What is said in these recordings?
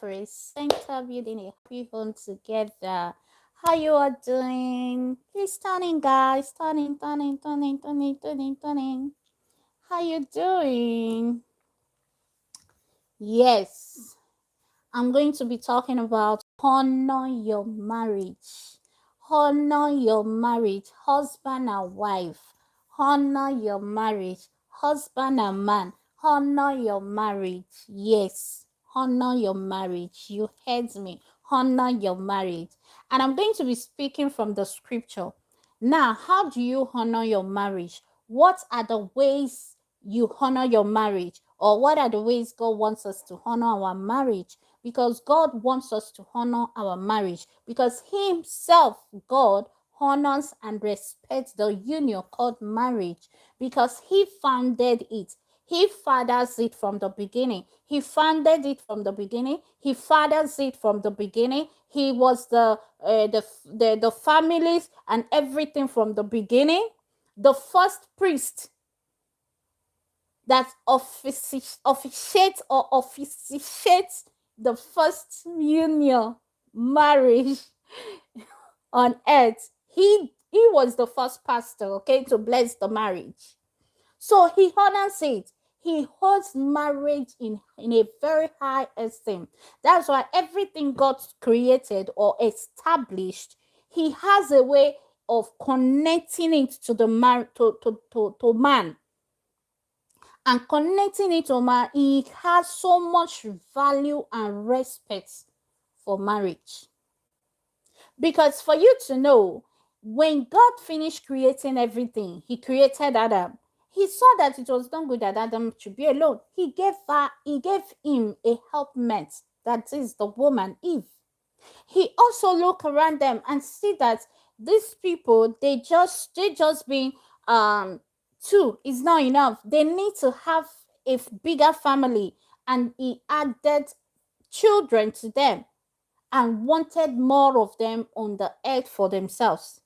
for a center building a happy home together. How you are doing? Please turning, guys. Turning. How you doing? Yes, I'm going to be talking about honor your marriage. Honor your marriage, husband and wife. Honor your marriage, husband and man. Honor your marriage. Yes, honor your marriage. You heard me. Honor your marriage. And I'm going to be speaking from the scripture. Now, how do you honor your marriage? What are the ways you honor your marriage? Or what are the ways God wants us to honor our marriage? Because God wants us to honor our marriage, because He Himself, God, honors and respects the union called marriage, because He founded it. He fathers it from the beginning. He founded it from the beginning. He fathers it from the beginning. He was the families and everything from the beginning. The first priest that officiates the first union marriage on earth. He was the first pastor, okay, to bless the marriage. So he honors it. He holds marriage in a very high esteem. That's why everything God created or established, He has a way of connecting it to the to man. And connecting it to man, it has so much value and respect for marriage. Because for you to know, when God finished creating everything, He created Adam. He saw that it was not good that Adam should be alone. He gave him a helpmate, that is the woman Eve. He also looked around them and see that these people, they just being two is not enough. They need to have a bigger family, and He added children to them and wanted more of them on the earth for themselves.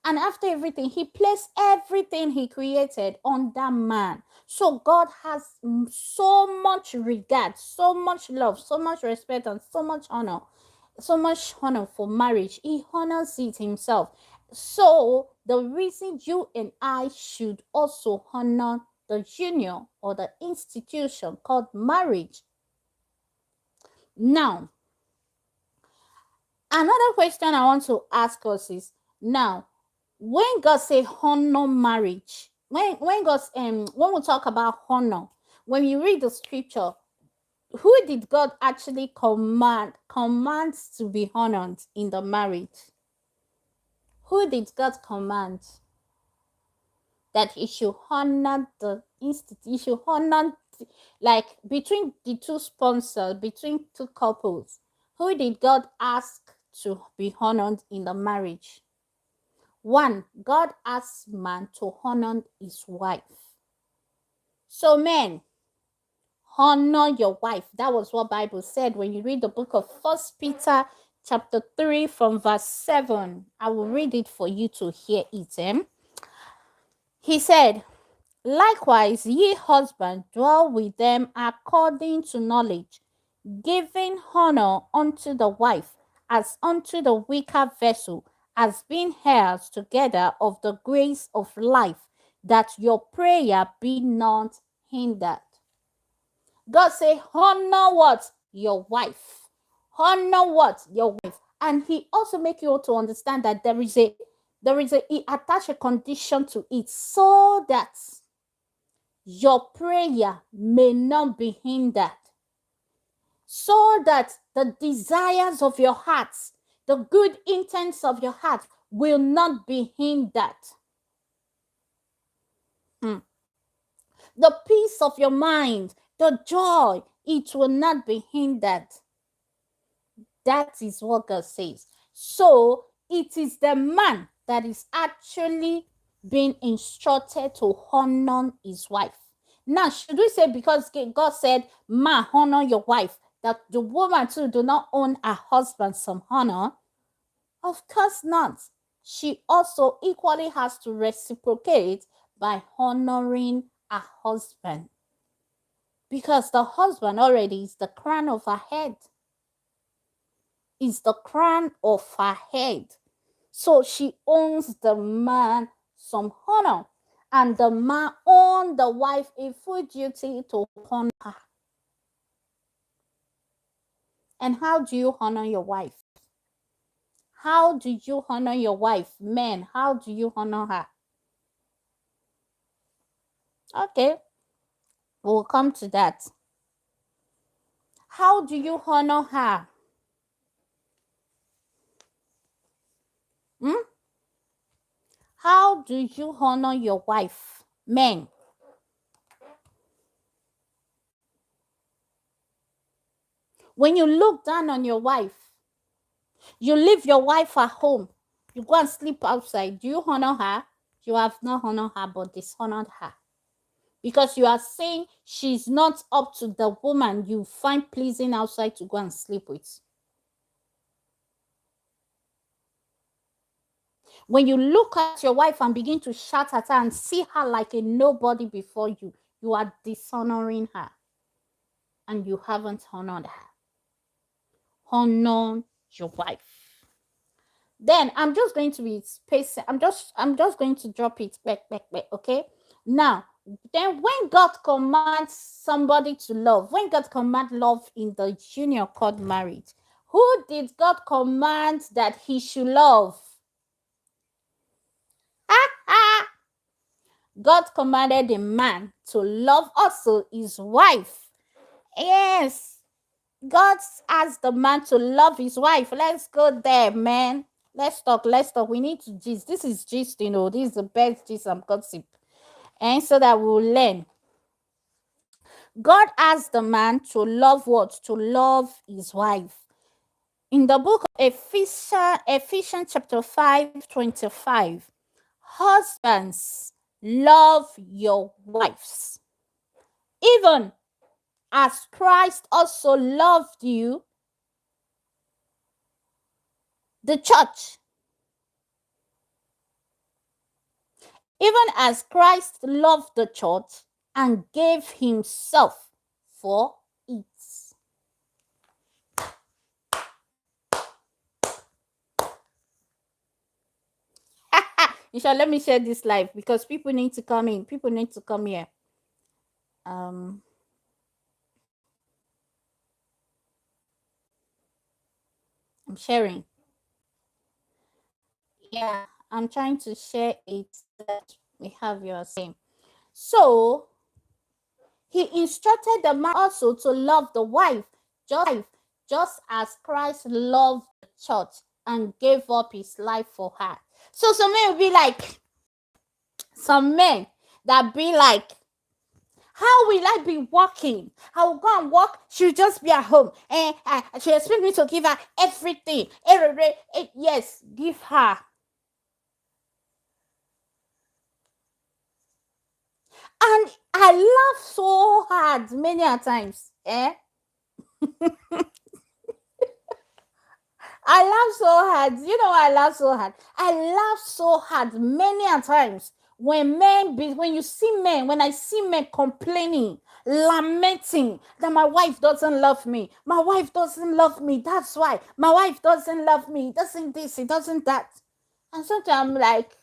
And after everything, He placed everything He created on that man. So God has so much regard, so much love, so much respect, and so much honor for marriage. He honors it Himself. So the reason you and I should also honor the union or the institution called marriage. Now, another question I want to ask us is, now, when God say honor marriage, when we talk about honor, when you read the scripture, who did God actually commands to be honored in the marriage? Who did God command that He should honor the institution? He should honor, like, between the two sponsors, between two couples. Who did God ask to be honored in the marriage? One, God asked man to honor his wife. So men, honor your wife. That was what Bible said when you read the book of 1 Peter chapter 3 from verse 7. I will read it for you to hear it. He said, likewise, ye husbands, dwell with them according to knowledge, giving honor unto the wife as unto the weaker vessel, as being heirs together of the grace of life, that your prayer be not hindered. God say, honor what? Your wife. Honor what? Your wife. And He also make you to understand that He attach a condition to it, so that your prayer may not be hindered, so that the desires of your heart, the good intents of your heart, will not be hindered. The peace of your mind, the joy, it will not be hindered. That is what God says. So it is the man that is actually being instructed to honor his wife. Now, should we say because God said, man, honor your wife, that the woman too do not own her husband some honor? Of course not. She also equally has to reciprocate by honoring her husband, because the husband already is the crown of her head. is the crown of her head. So she owes the man some honor, and the man owed the wife a full duty to honor her. And how do you honor your wife? How do you honor your wife? Men, how do you honor her? Okay, we'll come to that. How do you honor her? Hmm? How do you honor your wife? Men. When you look down on your wife, you leave your wife at home, you go and sleep outside, do you honor her? You have not honored her, but dishonored her. Because you are saying she's not up to the woman you find pleasing outside to go and sleep with. When you look at your wife and begin to shout at her and see her like a nobody before you, you are dishonoring her. And you haven't honored her. Honor your wife. Then I'm just going to be spacing. I'm just going to drop it back. Okay. Now, then when God commands somebody to love, when God commands love in the union called marriage, who did God command that he should love? God commanded a man to love also his wife. Yes. God asked the man to love his wife. Let's go there, man. Let's talk. We need to gist. This is gist, this is the best gist and gossip. And so that we'll learn. God asked the man to love what? To love his wife. In the book of Ephesians chapter 5:25, husbands, love your wives, even as Christ also loved you, the church. Even as Christ loved the church and gave himself for it. Isha, let me share this live because people need to come in. People need to come here. I'm sharing. Yeah, I'm trying to share it that we have your same. So he instructed the man also to love the wife, just as Christ loved the church and gave up his life for her. So some men will be like, some men that be like, how will I be working? I will go and work. She'll just be at home. And she expects me to give her everything. Yes, give her. And I laugh so hard many a times. I laugh so hard. You know why I laugh so hard? I laugh so hard many a times when I see men complaining, lamenting that my wife doesn't love me. My wife doesn't love me. That's why. My wife doesn't love me. It doesn't this, it doesn't that. And sometimes I'm like,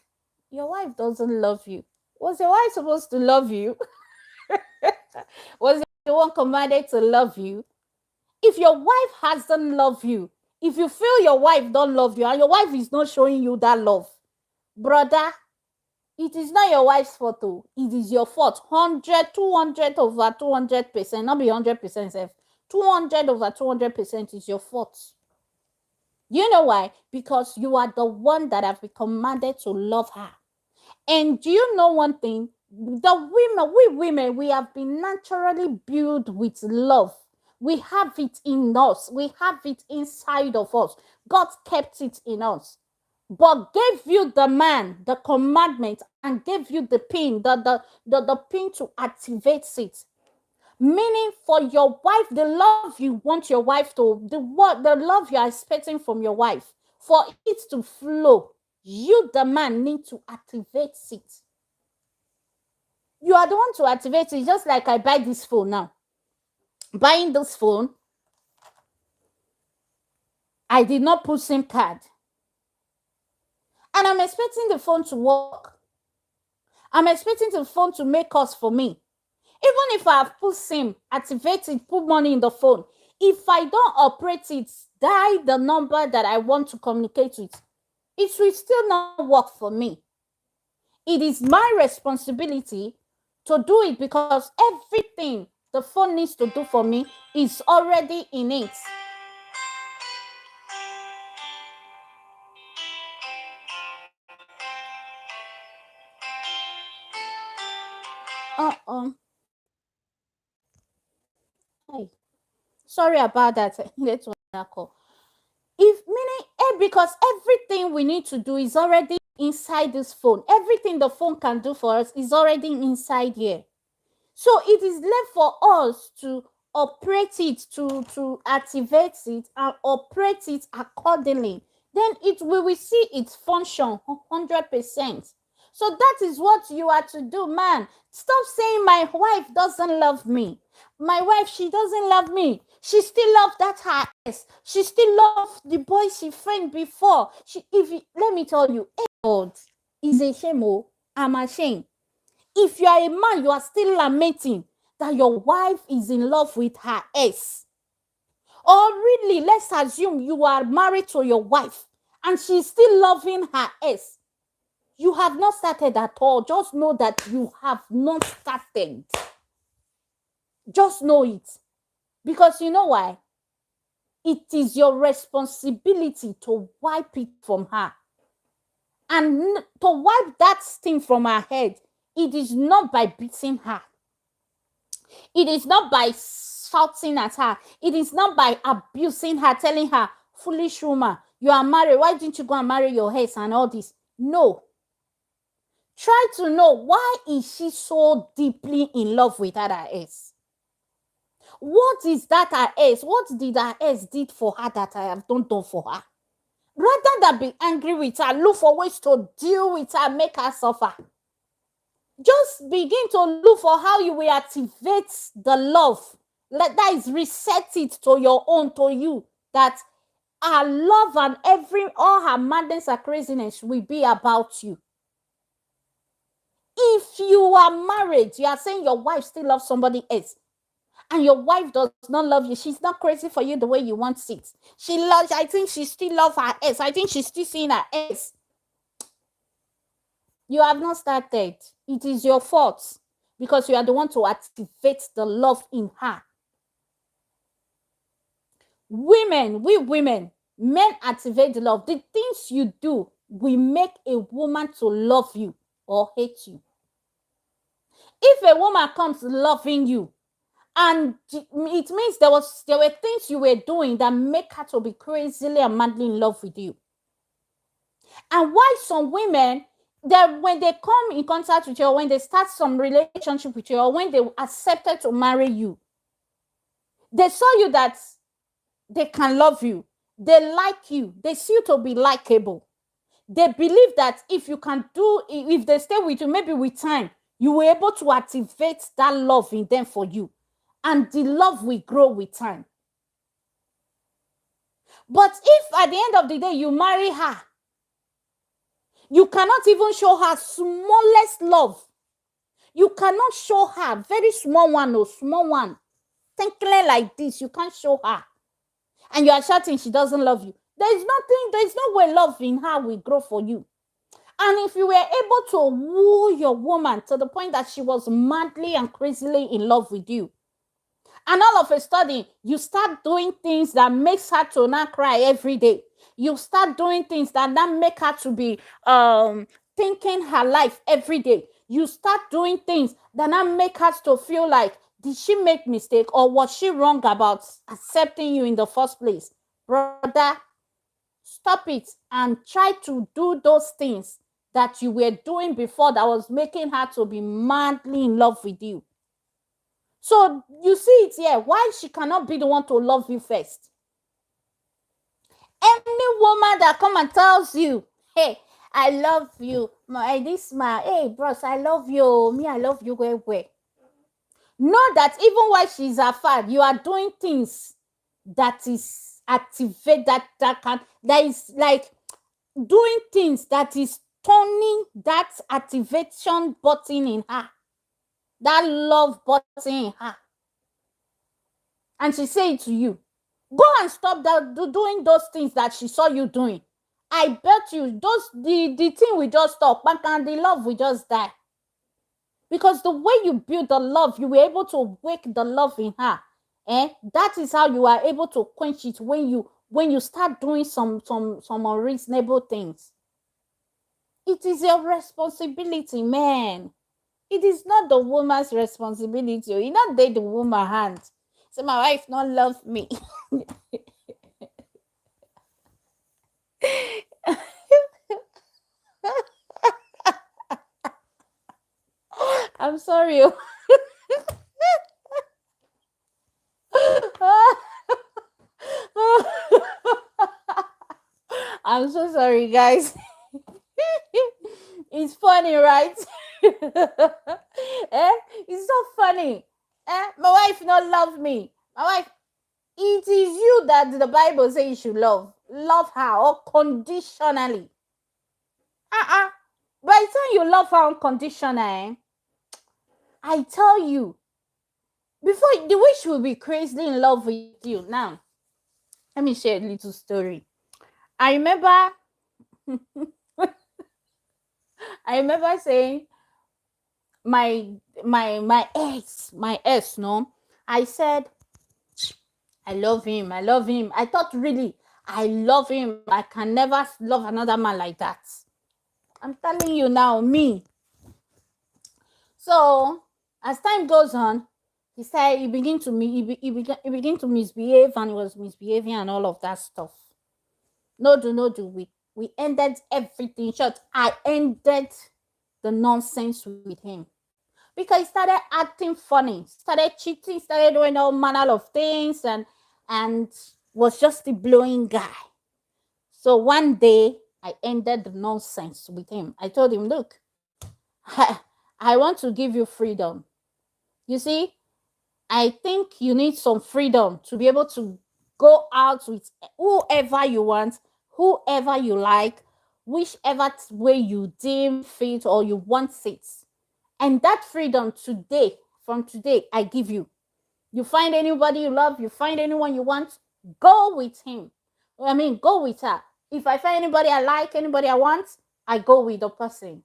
your wife doesn't love you. Was your wife supposed to love you? Was the one commanded to love you? If your wife hasn't loved you, if you feel your wife don't love you and your wife is not showing you that love, brother, it is not your wife's fault. It is your fault. 100, 200 over 200%, not be 100% safe. 200 over 200% is your fault. You know why? Because you are the one that have been commanded to love her. And do you know one thing? We women, we have been naturally built with love. We have it in us. We have it inside of us. God kept it in us. But gave you the man, the commandment, and gave you the pin, the pin to activate it. Meaning for your wife, the love you want your wife to, the love you are expecting from your wife, for it to flow, you, the man, need to activate it. You are the one to activate it. Just like I buy this phone now. Buying this phone, I did not put SIM card. And I'm expecting the phone to work. I'm expecting the phone to make calls for me. Even if I have put SIM, activate it, put money in the phone, if I don't operate it, dial the number that I want to communicate with, it will still not work for me. It is my responsibility to do it because everything the phone needs to do for me is already in it. Hey, sorry about that. Let's call. If meaning because everything we need to do is already inside this phone. Everything the phone can do for us is already inside here. So it is left for us to operate it, to activate it and operate it accordingly. Then it we will see its function 100%. So that is what you are to do, man. Stop saying my wife doesn't love me. My wife, she doesn't love me. She still loves that her ex. She still loves the boy she friend before. Let me tell you, God is a shame. Oh, I'm ashamed. If you are a man, you are still lamenting that your wife is in love with her ex. Or really, let's assume you are married to your wife and she's still loving her ex. You have not started at all. Just know that you have not started. Just know it. Because you know why? It is your responsibility to wipe it from her. And to wipe that sting from her head, it is not by beating her. It is not by shouting at her. It is not by abusing her, telling her, foolish woman, you are married. Why didn't you go and marry your ex and all this? No. Try to know, why is she so deeply in love with her ex? What is that her ex? What did her ex did for her that I have not done for her? Rather than be angry with her, look for ways to deal with her, make her suffer. Just begin to look for how you will activate the love. That is, reset it to your own, to you. That her love and all her madness and craziness will be about you. If you are married, you are saying your wife still loves somebody else, and your wife does not love you, she's not crazy for you the way you want it. I think she still loves her ex. I think she's still seeing her ex. You have not started. It is your fault because you are the one to activate the love in her. We women, men activate the love. The things you do will make a woman to love you or hate you. If a woman comes loving you, and it means there were things you were doing that make her to be crazily and madly in love with you. And why some women, that when they come in contact with you, or when they start some relationship with you, or when they accepted to marry you, they saw you that they can love you, they like you, they see you to be likable. They believe that if they stay with you, maybe with time, you were able to activate that love in them for you. And the love will grow with time. But if at the end of the day you marry her, you cannot even show her smallest love. You cannot show her very small one, thinking like this. You can't show her. And you are shouting she doesn't love you. There's no way love in her will grow for you. And if you were able to woo your woman to the point that she was madly and crazily in love with you, and all of a sudden you start doing things that makes her to not cry every day, you start doing things that make her to be thinking her life every day, you start doing things that make her to feel like, did she make mistake or was she wrong about accepting you in the first place? Brother, stop it and try to do those things that you were doing before that was making her to be madly in love with you. So you see it here, why she cannot be the one to love you first. Any woman that come and tells you, hey, I love you, hey bros, I love you, me, I love you, where? Know that even while she's afar, you are doing things that is activate that is like doing things that is turning that activation button in her, that love button in her. And she say it to you. Go and stop doing those things that she saw you doing. I bet you the thing will just stop, and the love will just die. Because the way you build the love, you were able to wake the love in her. That is how you are able to quench it when you start doing some unreasonable things. It is your responsibility, man. It is not the woman's responsibility. You not take the woman hand. Say my wife not love me. I'm sorry. I'm so sorry, guys. It's funny, right? It's so funny. My wife not love me. My wife, it is you that the Bible says you should love. Love her unconditionally. By the time you love her unconditionally, I tell you, before the way she will be crazy in love with you. Now, let me share a little story. I remember saying my ex, no, I said, I love him. I thought really, I love him. I can never love another man like that. I'm telling you now, me. So as time goes on, he said he began to misbehave, and he was misbehaving and all of that stuff. No do. We ended everything short. I ended the nonsense with him because he started acting funny, started cheating, started doing all manner of things, and was just a blowing guy. So one day I ended the nonsense with him. I told him, look, I want to give you freedom. You see, I think you need some freedom to be able to go out with whoever you want, whoever you like, whichever way you deem fit or you want it. And that freedom from today, I give you. You find anybody you love, you find anyone you want, go with him. Go with her. If I find anybody I like, anybody I want, I go with the person.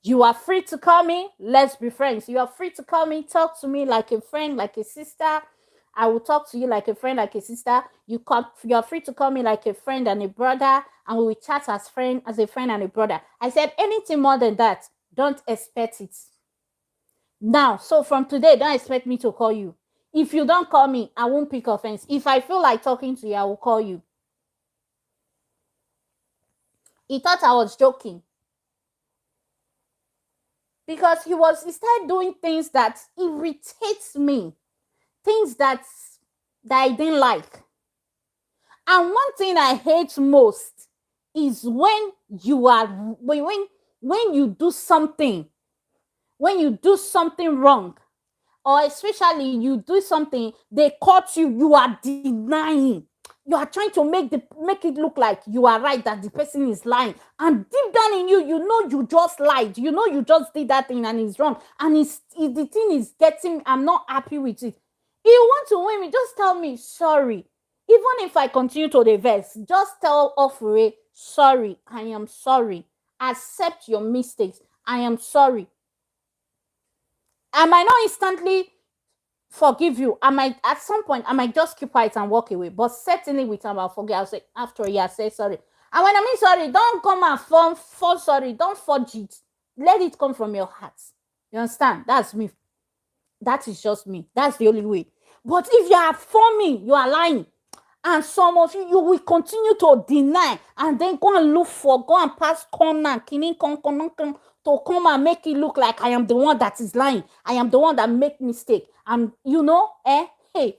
You are free to call me. Let's be friends. You are free to call me. Talk to me like a friend, like a sister. I will talk to you like a friend, like a sister. You are free to call me like a friend and a brother, and we will chat as a friend and a brother. I said anything more than that, don't expect it. Now, so from today, don't expect me to call you. If you don't call me, I won't pick offense. If I feel like talking to you, I will call you. He thought I was joking. Because he started doing things that irritates me. Things that I didn't like. And one thing I hate most is when you do something wrong, or especially you do something, they caught you, you are denying. You are trying to make it look like you are right, that the person is lying. And deep down in you, you know you just lied. You know you just did that thing and it's wrong. And the thing is I'm not happy with it. If you want to win me, just tell me sorry. Even if I continue to the verse, just tell Ofure, sorry, I am sorry. Accept your mistakes. I am sorry. I might not instantly forgive you. At some point, I might just keep quiet and walk away. But certainly with time, I'll forget. I'll say, after a year, say sorry. And when I mean sorry, don't come and fall sorry. Don't forge it. Let it come from your heart. You understand? That's me. That is just me. That's the only way. But if you are forming, you are lying. And some of you will continue to deny and then go and pass corner, to come and make it look like I am the one that is lying. I am the one that make mistake. And hey,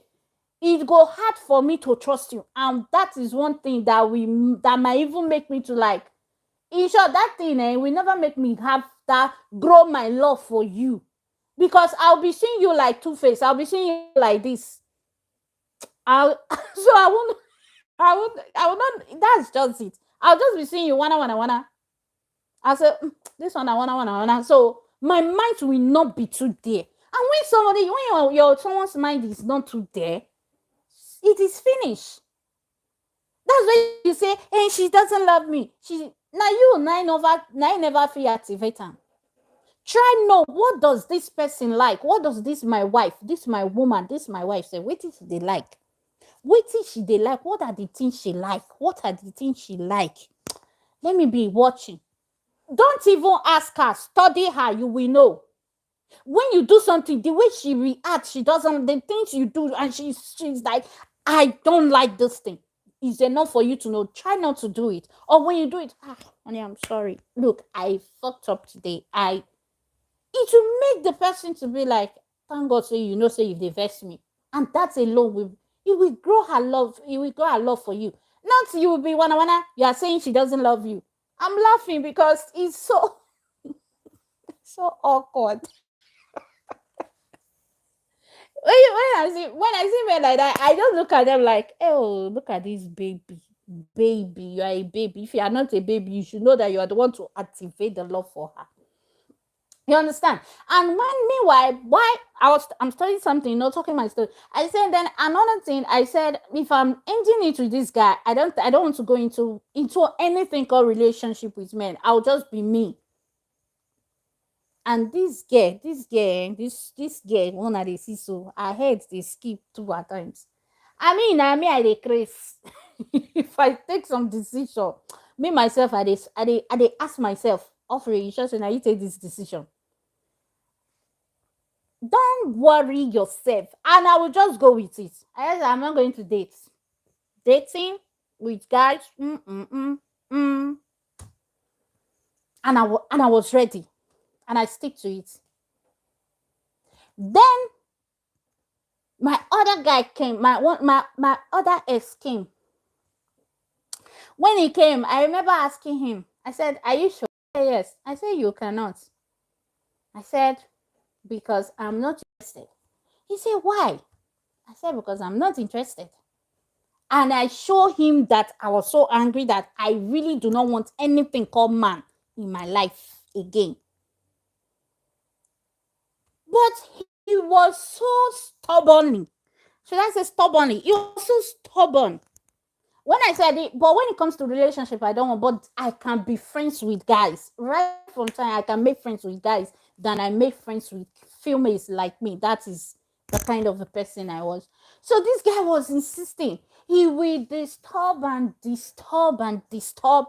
it go hard for me to trust you. And that is one thing that might even make me to like, in short, that thing will never make me have that grow my love for you. Because I'll be seeing you like Two-Face. I'll be seeing you like this. I'll so I will not. That's just it. I'll just be seeing you wanna. I say this one I wanna. So my mind will not be too there. And when your someone's mind is not too there, it is finished. That's why you say, hey, she doesn't love me. She now you nine never free activate her. Try know what does this person like? What does this my wife, this my woman, this my wife say? What is they like? What is she they like? What are the things she like? What are the things she like? Let me be watching. Don't even ask her. Study her. You will know. When you do something, the way she reacts, she doesn't. The things you do, and she's like, I don't like this thing. Is enough for you to know. Try not to do it. Or when you do it, honey, I'm sorry. Look, I fucked up today. It will make the person to be like, thank God, say if they vex me, and that alone will it will grow her love. It will grow her love for you. Not you will be wanna. You are saying she doesn't love you. I'm laughing because it's so awkward. When I see men like that, I just look at them like, oh, look at this baby. Baby, you are a baby. If you are not a baby, you should know that you are the one to activate the love for her. You understand? And meanwhile, why I'm studying something, not talking my story. I said then another thing. I said if I'm ending it with this guy, I don't want to go into anything called relationship with men. I'll just be me. And this girl, one of the see so I heard they skip 2 times. I dey craze. If I take some decision, me myself, I dey ask myself, Ofure, you sure say now you take this decision? Don't worry yourself, and I will just go with it. I'm not going to date. Dating with guys, and I was ready, and I stick to it. Then my other guy came. My other ex came. When he came, I remember asking him. I said, "Are you sure?" He said, yes. I said, "You cannot." I said, "Because I'm not interested." He said, "Why?" I said, "Because I'm not interested." And I showed him that I was so angry that I really do not want anything called man in my life again. But he was so stubbornly. Should I say stubbornly? He was so stubborn. When I said it, but when it comes to relationship, I don't want, but I can be friends with guys. Right from time, I can make friends with guys than I make friends with females like me. That is the kind of a person I was. So this guy was insisting. He will disturb and disturb and disturb.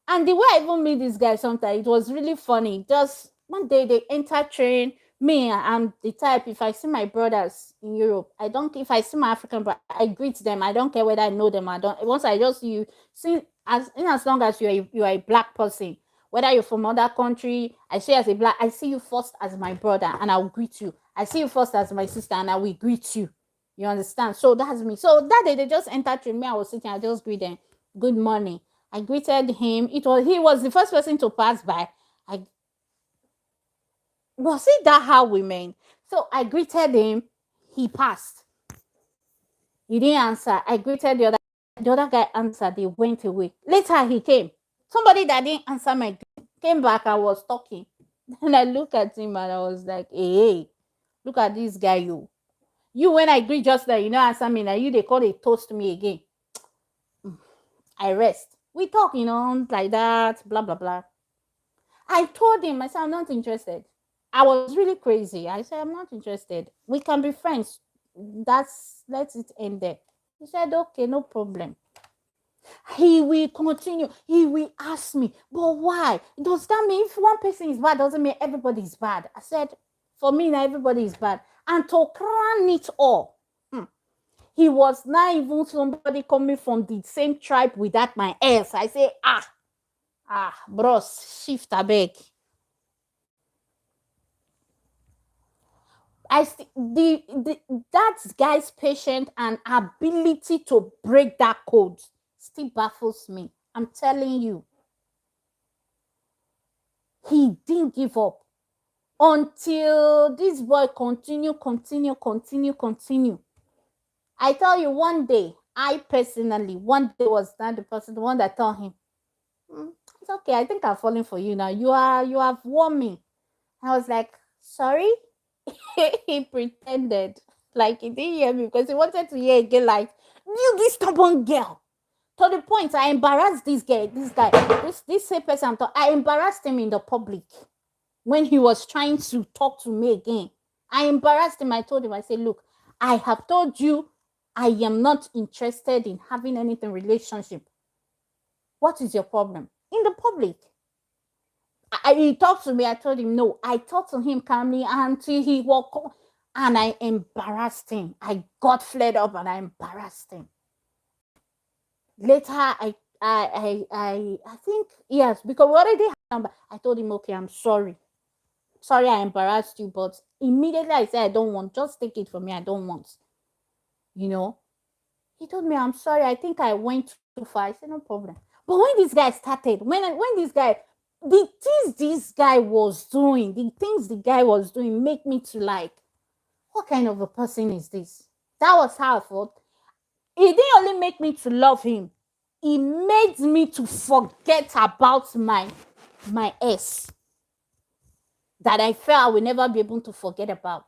And the way I even meet this guy sometimes, it was really funny. Just one day they enter train. Me, I'm the type, if I see my brothers in Europe, I don't, if I see my African brother, I greet them. I don't care whether I know them. I don't, once I just see you, see, as long as you are a black person, whether you're from other country, I see you as a black, I see you first as my brother and I'll greet you. I see you first as my sister and I will greet you. You understand? So that's me. So that day they just entered train. Me, I was sitting, I just greet them. Good morning. I greeted him. He was the first person to pass by. Was it that how we met? So I greeted him. He passed. He didn't answer. I greeted the other. The other guy answered. They went away. Later he came. Somebody that didn't answer my came back. I was talking. And I looked at him and I was like, hey, look at this guy, you. You, when I greet just that, answer me. Now you, they call it toast me again. I rest. We talk, like that, blah, blah, blah. I told him, I said, I'm not interested. I was really crazy. I said, I'm not interested. We can be friends. Let it end there. He said, okay, no problem. He will continue. He will ask me, but why? Does that mean if one person is bad, doesn't mean everybody is bad? I said, for me, now everybody is bad. And to crown it all, he was not even somebody coming from the same tribe with that my ex. I say, bros, shift a beg. That guy's patience and ability to break that code still baffles me. I'm telling you, he didn't give up until this boy continue. I tell you, one day, I personally, one day was not the person, the one that told him, it's okay. I think I'm falling for you now. You have won me. I was like, sorry. He pretended like he didn't hear me because he wanted to hear again. Like, you this stubborn girl. To the point, I embarrassed this guy. This same person. I embarrassed him in the public when he was trying to talk to me again. I embarrassed him. I told him, I said, look, I have told you I am not interested in having anything relationship. What is your problem? In the public. He talked to me. I told him no. I talked to him calmly until he walked on, and I embarrassed him. I got flared up and I embarrassed him. Later, I think yes, because we already had number. I told him, okay, I'm sorry. Sorry I embarrassed you, but immediately I said I don't want. Just take it from me. I don't want. You know. He told me, I'm sorry. I think I went too far. I said, no problem. But when this guy started, when this guy, the things this guy was doing, make me to like, what kind of a person is this? That was how I thought. It didn't only make me to love him. It made me to forget about my ex that I felt I will never be able to forget about.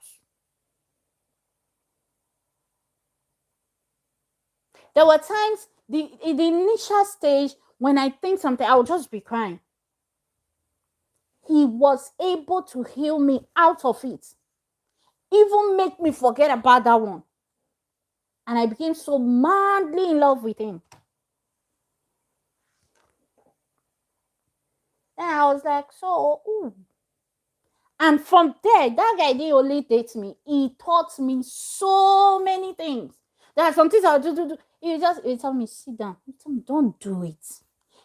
There were times in the initial stage when I think something, I would just be crying. He was able to heal me out of it, even make me forget about that one. And I became so madly in love with him. Then I was like, so, ooh. And from there, that guy didn't only date me. He taught me so many things. There are some things I'll do. He tell me, sit down. He tell me, don't do it.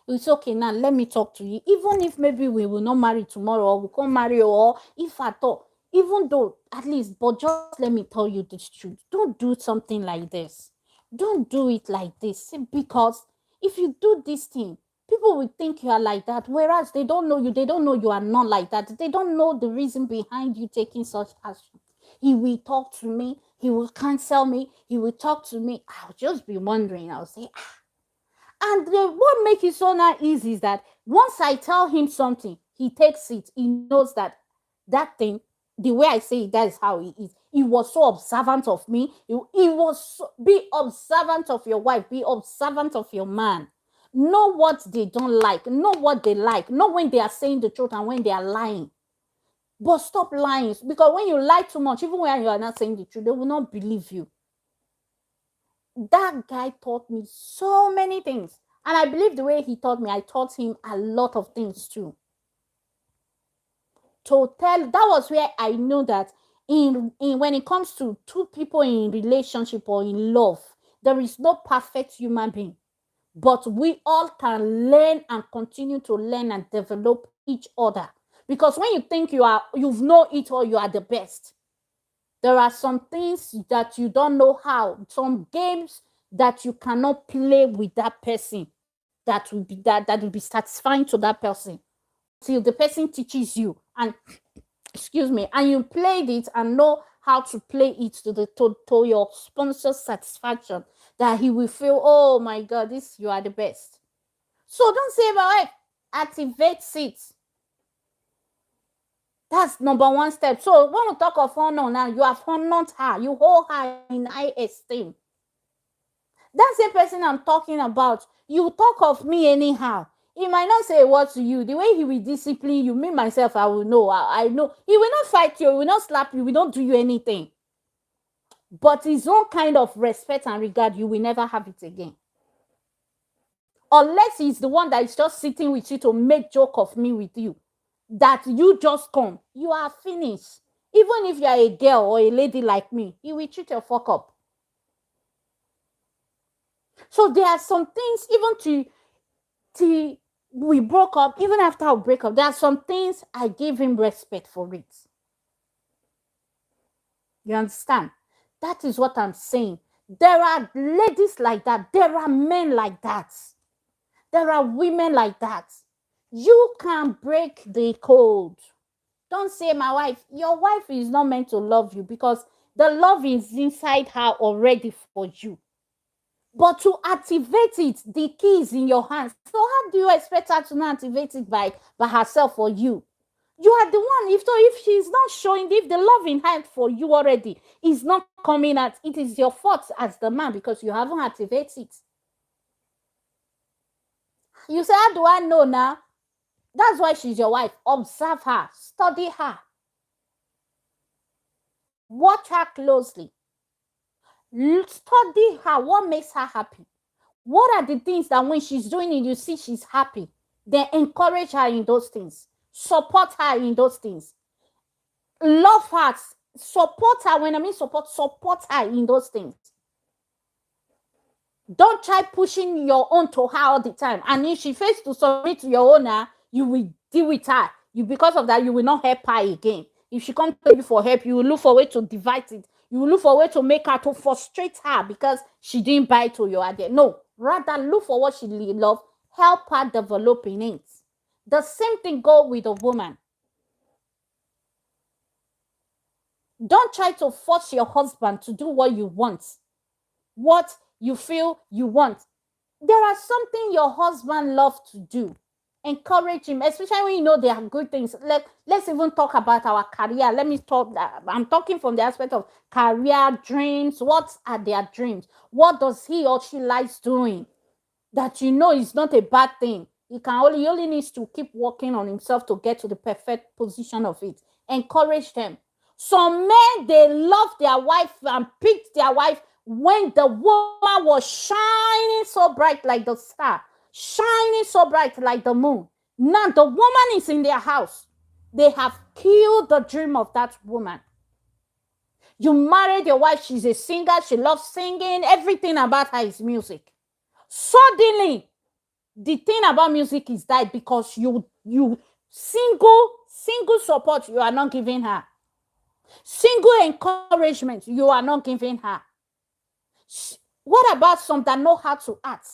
It's okay now. Let me talk to you. Even if maybe we will not marry tomorrow, or we can't marry, or if at all, even though at least, but just let me tell you this truth. Don't do something like this. Don't do it like this. Because if you do this thing, people will think you are like that, whereas they don't know you. They don't know you are not like that. They don't know the reason behind you taking such action. He will talk to me. He will counsel me. He will talk to me. I'll just be wondering. I'll say, And what makes it so not easy is that once I tell him something, he takes it. He knows that thing, the way I say it, that is how he is. He was so observant of me. He was be observant of your wife. Be observant of your man. Know what they don't like. Know what they like. Know when they are saying the truth and when they are lying. But stop lying, because when you lie too much, even when you are not saying the truth, they will not believe you. That guy taught me so many things. And I believe the way he taught me, I taught him a lot of things too. That was where I know that in when it comes to two people in relationship or in love, there is no perfect human being. But we all can learn and continue to learn and develop each other. Because when you think you've known it all, you are the best. There are some things that you don't know how, some games that you cannot play with that person that will be satisfying to that person till the person teaches you and and you played it and know how to play it to your sponsor's satisfaction, that he will feel, oh my god, you are the best. So don't say my wife, activate it. That's number one step. So when we talk of honor now, you have honored her. You hold her in high esteem. That same person I'm talking about, you talk of me anyhow. He might not say a word to you. The way he will discipline you, me myself, I will know. I know. He will not fight you. He will not slap you. He will not do you anything. But his own kind of respect and regard, you will never have it again. Unless he's the one that is just sitting with you to make joke of me with you. That you just come, you are finished. Even if you are a girl or a lady like me, he will treat your fuck up. So there are some things, even till we broke up, even after I break up, there are some things I give him respect for it. You understand? That is what I'm saying. There are ladies like that. There are men like that. There are women like that. You can break the code. Don't say my wife. Your wife is not meant to love you, because The love is inside her already for you. But to activate it, the key is in your hands. So how do you expect her to not activate it by herself for you? You are the one. If she's not showing, if the love in her for you already is not coming out, it is your fault as the man because you haven't activated it. You say, how do I know now? That's why she's your wife. Observe her, study her, watch her closely, study her. What makes her happy? What are the things that when she's doing it, you see she's happy? Then encourage her in those things, support her in those things, love her, support her. When I mean support her in those things. Don't try pushing your own to her all the time. And if she fails to submit to your owner, you will deal with her. Because of that, you will not help her again. If she comes to you for help, you will look for a way to divide it. You will look for a way to make her, to frustrate her because she didn't buy to your idea. No, rather look for what she loves, help her develop in it. The same thing goes with a woman. Don't try to force your husband to do what you want, what you feel you want. There are something your husband loves to do. Encourage him, especially when you know there are good things. Let's even talk about our career. Let me talk. I'm talking from the aspect of career dreams. What are their dreams? What does he or she likes doing? That you know is not a bad thing. He only needs to keep working on himself to get to the perfect position of it. Encourage them. Some men, they love their wife and picked their wife when the woman was shining so bright like the star, shining so bright like the moon. Now the woman is in their house. They have killed the dream of that woman. You married your wife, she's a singer, she loves singing, everything about her is music. Suddenly, the thing about music is that because you single support you are not giving her. Single encouragement you are not giving her. What about some that know how to act?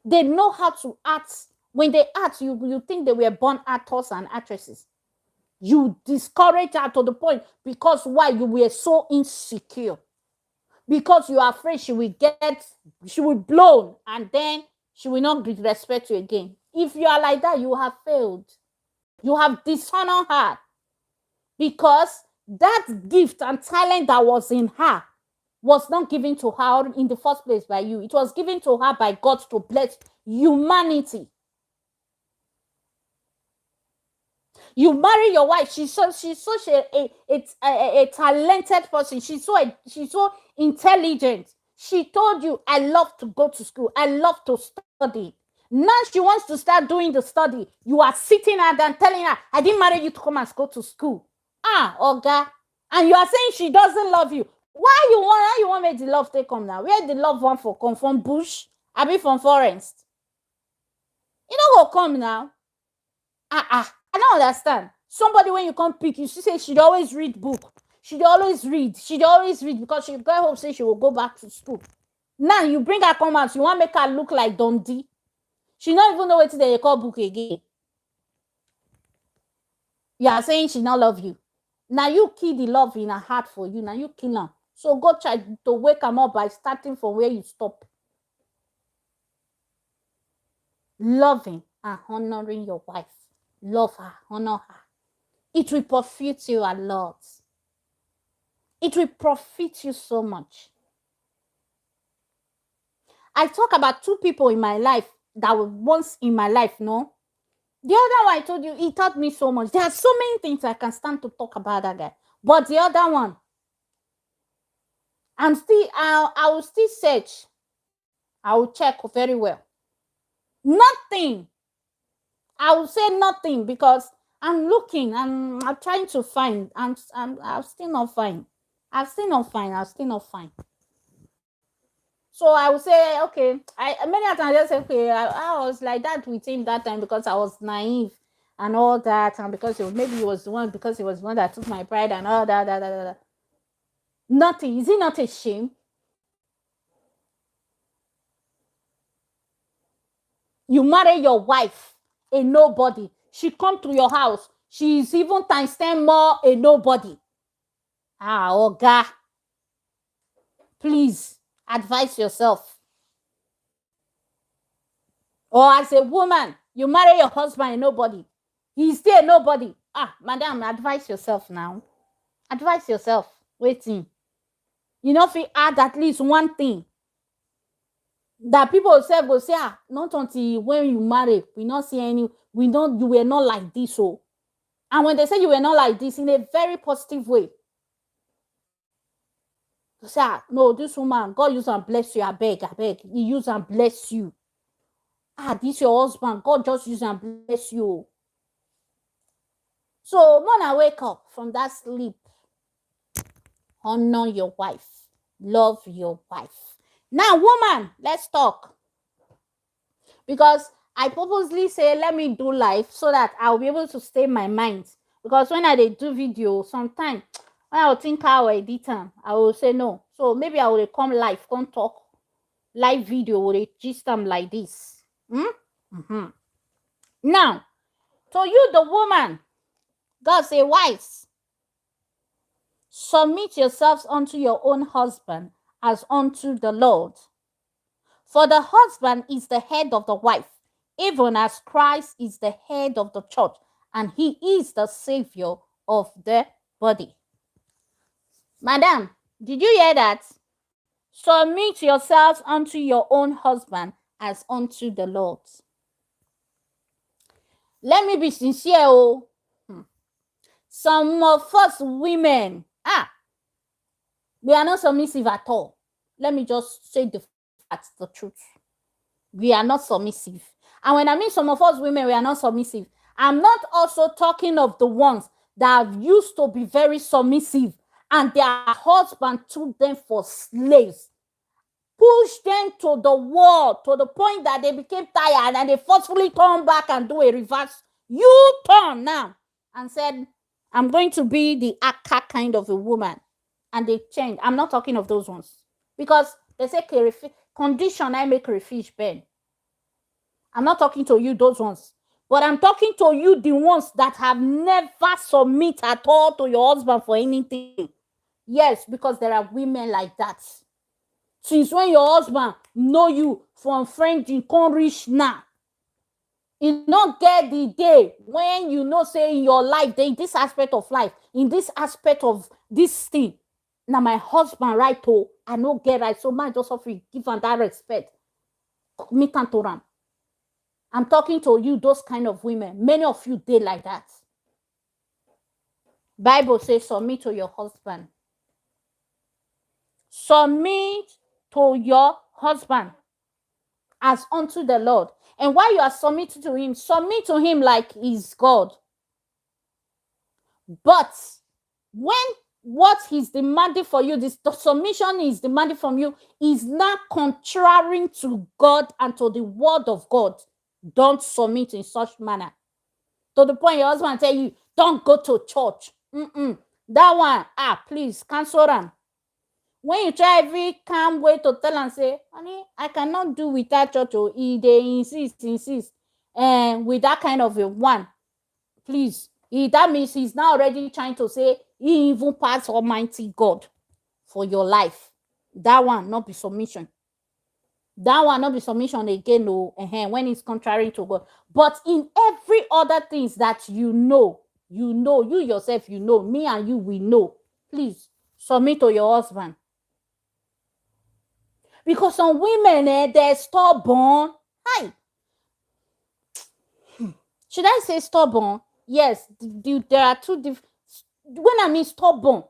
They know how to act. When they act, you think they were born actors and actresses. You discourage her to the point because why? You were so insecure. Because you are afraid she will blow and then she will not respect you again. If you are like that, you have failed. You have dishonored her. Because that gift and talent that was in her was not given to her in the first place by you. It was given to her by God to bless humanity. You marry your wife. She's such a talented person. She's so intelligent. She told you, I love to go to school. I love to study. Now she wants to start doing the study. You are sitting her and telling her, I didn't marry you to come and go to school. Oga. And you are saying she doesn't love you. Why you want me the love take come now? Where the love one for come from? Bush? I be from forest. You know what come now? I don't understand. Somebody when you come pick, you say she'd always read book. She'd always read because she go home say she will go back to school. Now you bring her come out, you want to make her look like Dundee. She don't even know what they call book again. You are saying she not love you. Now you kill the love in her heart for you. Now you kill her. So go try to wake them up by starting from where you stop. Loving and honoring your wife. Love her, honor her. It will profit you a lot. It will profit you so much. I talk about two people in my life that were once in my life, no? The other one I told you, he taught me so much. There are so many things I can stand to talk about that guy. But the other one, I will still search. I will check very well. Nothing. I will say nothing because I'm looking and I'm trying to find. I'm still not fine. I'm still not fine. So I would say, okay. Many times I just say, okay, I was like that with him that time because I was naive and all that, and because maybe he was the one that took my pride and all that. Nothing. Is it not a shame? You marry your wife, a nobody. She come to your house. She's even times 10 more a nobody. Oga. Please advise yourself. Or as a woman, you marry your husband and nobody. He's still nobody. Madam, advise yourself now. Advise yourself. Waiting. You know, if you add at least one thing that people will say, not until when you marry, we not see any, we don't, you were not like this. So, and when they say you were not like this in a very positive way, you say, no, this woman, God use and bless you. I beg. He use and bless you. This your husband. God just use and bless you. So, when I wake up from that sleep, honor your wife. Love your wife. Now, woman, let's talk. Because I purposely say, let me do live so that I'll be able to stay my mind. Because when I do video, sometimes when I will think how I edit them, I will say no. So maybe I will come live, come talk live video, will gist them like this. Now, to you, the woman, God say, wives, submit yourselves unto your own husband as unto the Lord. For the husband is the head of the wife, even as Christ is the head of the church, and he is the savior of the body. Madam, did you hear that? Submit yourselves unto your own husband as unto the Lord. Let me be sincere. Some of us women, we are not submissive at all. Let me just say the truth. We are not submissive. And when I mean some of us women, we are not submissive, I'm not also talking of the ones that used to be very submissive and their husband took them for slaves, pushed them to the wall to the point that they became tired and they forcefully come back and do a reverse U-turn now and said, I'm going to be the Akka kind of a woman. And they changed. I'm not talking of those ones. Because they say condition I make crayfish burn. I'm not talking to you, those ones. But I'm talking to you, the ones that have never submit at all to your husband for anything. Yes, because there are women like that. Since when your husband know you from friend you can't reach now. You not get the day when you know say in your life, in this aspect of life, in this aspect of this thing, now my husband right to, I no get right, so man just have to give him that respect. Meet and to ram. I'm talking to you, those kind of women. Many of you did like that. Bible says submit to your husband. Submit to your husband as unto the Lord. And while you are submitting to him, submit to him like he's God. But when what he's demanding for you, the submission he's demanding from you is not contrary to God and to the word of God, don't submit in such manner. To the point your husband tell you, don't go to church. That one, please cancel them. When you try every calm way to tell and say, honey, I cannot do without church, they insist, and with that kind of a one, please, that means he's now already trying to say he even passed Almighty God for your life. That one not be submission. That one not be submission again, when it's contrary to God. But in every other things that you yourself, me and you, we know. Please submit to your husband. Because some women, they're stubborn. Hi. Should I say stubborn? Yes, there are two different. When I mean stubborn,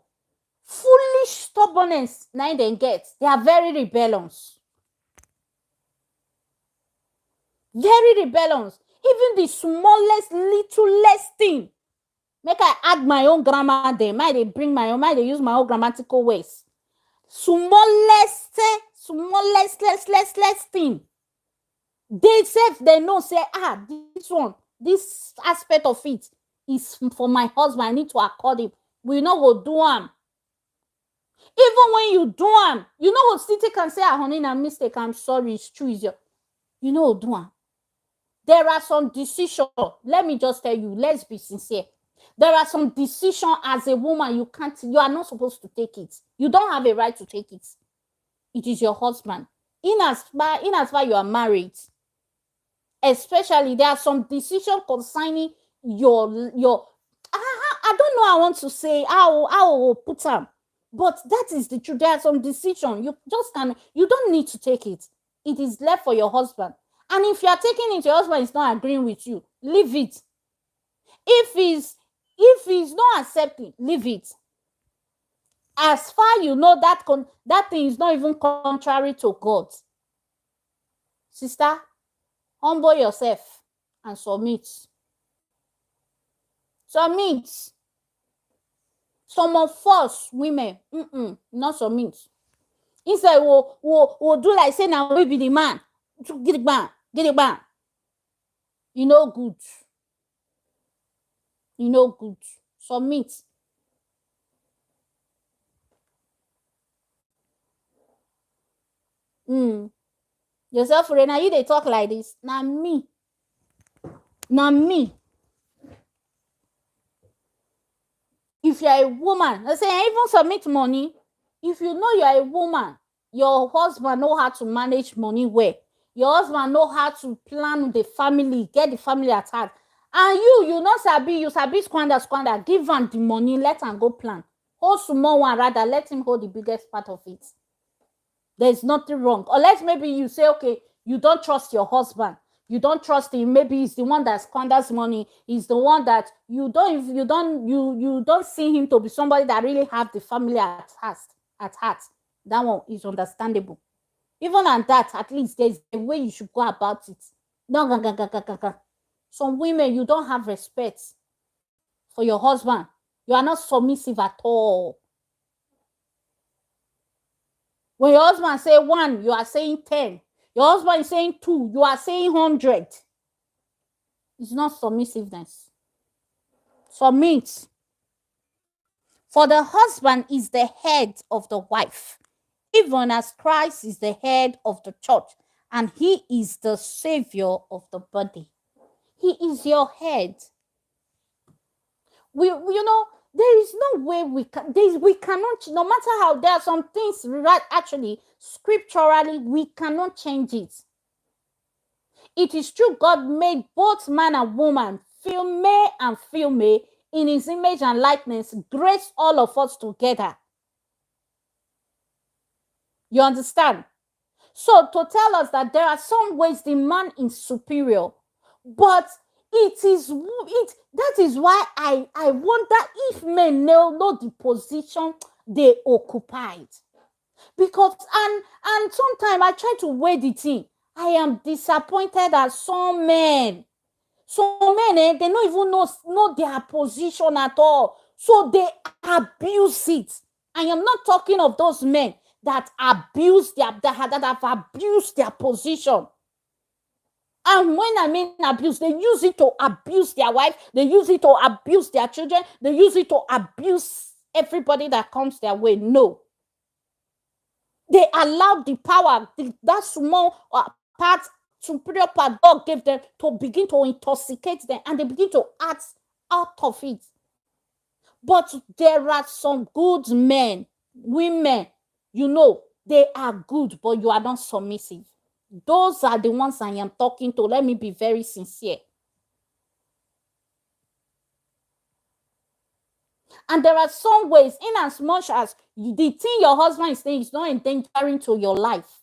foolish stubbornness, now they get. They are very rebellious. Very rebellious. Even the smallest, littlest thing. Make I add my own grammar there. Might they bring my own, might they use my own grammatical ways. Smallest thing. They say they know, say, this aspect of it is for my husband. I need to accord him. We know go do him. Even when you do him, you know still take and say, honey, na mistake, I'm sorry, it's true. You know do him. There are some decisions. Let me just tell you, let's be sincere. There are some decisions as a woman you are not supposed to take it. You don't have a right to take it. it is your husband. In as far you are married, especially there are some decisions concerning your I don't know, I want to say how I will put them, but that is the truth. There are some decisions you don't need to take it. It is left for your husband. And if you are taking it, your husband is not agreeing with you, leave it. If he's not accepting, leave it. As far you know that thing is not even contrary to God. Sister, humble yourself and submit. Submit. Some of us women, not submit. Instead, we'll do like say now we be the man. Get it back. You know good. Submit. Yourself, Rena, you they talk like this. Now me. If you're a woman, let's say I even submit money. If you know you're a woman, your husband know how to manage money well. Your husband know how to plan the family, get the family at heart. And you not sabi squander, give him the money, let him go plan. Hold small one, rather let him hold the biggest part of it. There's nothing wrong. Unless maybe you say, okay, you don't trust your husband. You don't trust him. Maybe he's the one that squanders money. He's the one that you don't see him to be somebody that really have the family at heart. That one is understandable. Even on that, at least there's a way you should go about it. No. Some women, you don't have respect for your husband. You are not submissive at all. When your husband say 1, you are saying 10. Your husband is saying 2, you are saying 100. It's not submissiveness. Submit. For the husband is the head of the wife, even as Christ is the head of the church, and he is the savior of the body. He is your head. There is no way we cannot, no matter how there are some things, right? Actually, scripturally, we cannot change it. It is true, God made both man and woman, male and female, in his image and likeness, graced all of us together. You understand? So to tell us that there are some ways the man is superior, but that is why I wonder if men know the position they occupied. Because and sometimes I try to weigh the thing. I am disappointed at some men. Some men, they don't even know their position at all. So they abuse it. I am not talking of those men that have abused their position. And when I mean abuse, they use it to abuse their wife. They use it to abuse their children. They use it to abuse everybody that comes their way. No. They allow the power, that small part, superior part God gave them, to begin to intoxicate them, and they begin to act out of it. But there are some good men, women, they are good, but you are not submissive. Those are the ones I am talking to. Let me be very sincere. And there are some ways, in as much as the thing your husband is saying is not endangering to your life,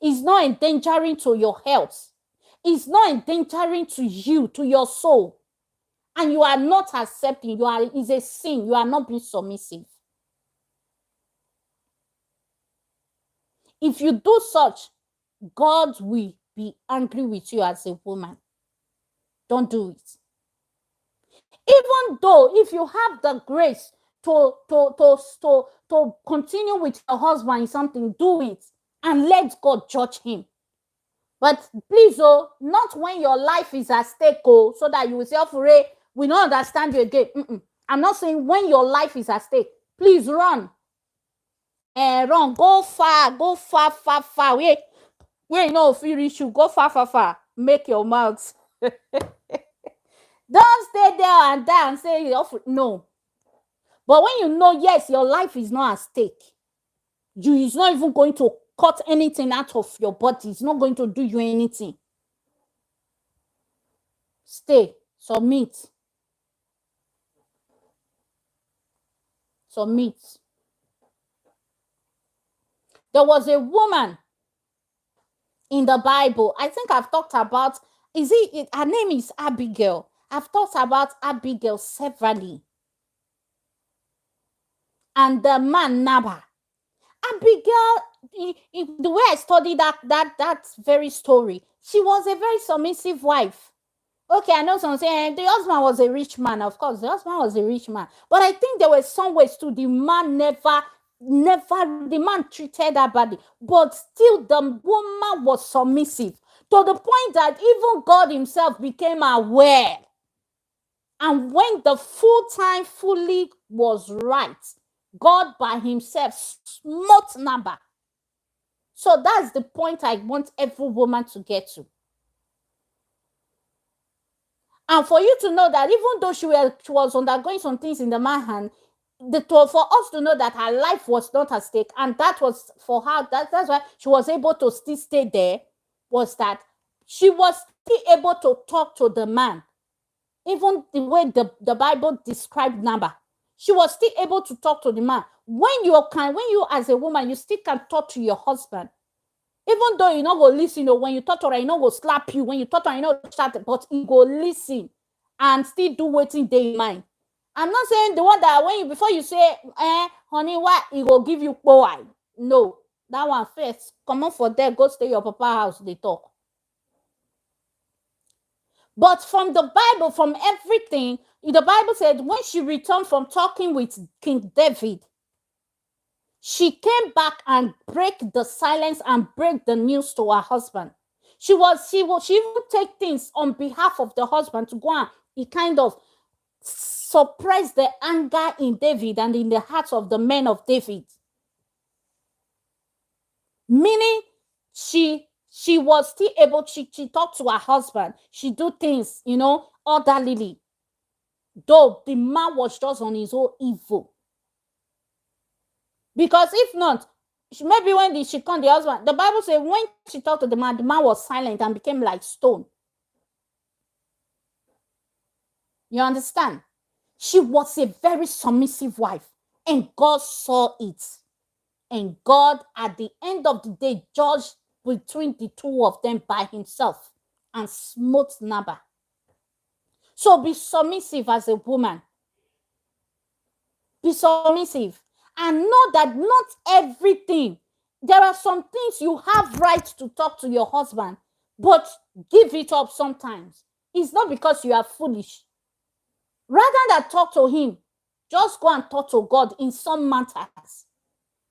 it's not endangering to your health, it's not endangering to you, to your soul, and you are not accepting, it's a sin, you are not being submissive. If you do such, God will be angry with you as a woman. Don't do it. Even though if you have the grace to continue with your husband in something, do it and let God judge him. But please, not when your life is at stake, so that you will say, Ofure, we don't understand you again. I'm not saying when your life is at stake. Please run. Run. Go far. Wait, if you reach, you go far. Make your mouth. Don't stay there and die and say no. But when you know, yes, your life is not at stake, He's not even going to cut anything out of your body. He's not going to do you anything. Stay. Submit. Submit. There was a woman in the Bible. I think I've talked about, her name is Abigail. I've talked about Abigail severally. And the man Nabal. Abigail, the way I studied that very story, she was a very submissive wife. Okay, I know some saying the husband was a rich man. Of course, the husband was a rich man. But I think there were some ways too. The man the man treated her badly. But still, the woman was submissive to the point that even God himself became aware. And when the full time fully was right, God by himself smote Nabal. So that's the point I want every woman to get to. And for you to know that even though she was undergoing some things in the man's hand, for us to know that her life was not at stake, and that was for her, that's why she was able to still stay there, was that she was still able to talk to the man. Even the way the Bible described Nabal, she was still able to talk to the man. When you as a woman, you still can talk to your husband. Even though you not go listen, when you talk to her, you not go slap you. When you talk to her, you not chat, but you go listen and still do what in their mind. I'm not saying the one that before you say, honey, what he will give you boy. No, that one first. Come on for there, go stay your papa house. They talk. But from the Bible, from everything, the Bible said when she returned from talking with King David, she came back and break the silence and break the news to her husband. She even take things on behalf of the husband to go and he kind of suppress the anger in David and in the hearts of the men of David. Meaning she was still able, she talked to her husband. She do things, orderly. Though the man was just on his own evil. Because if not, maybe when she called the husband, the Bible says when she talked to the man was silent and became like stone. You understand? She was a very submissive wife, and God saw it. And God, at the end of the day, judged between the two of them by himself and smote Nabal. So be submissive as a woman. Be submissive. And know that not everything, there are some things you have right to talk to your husband, but give it up sometimes. It's not because you are foolish. Rather than talk to him, just go and talk to God in some matters.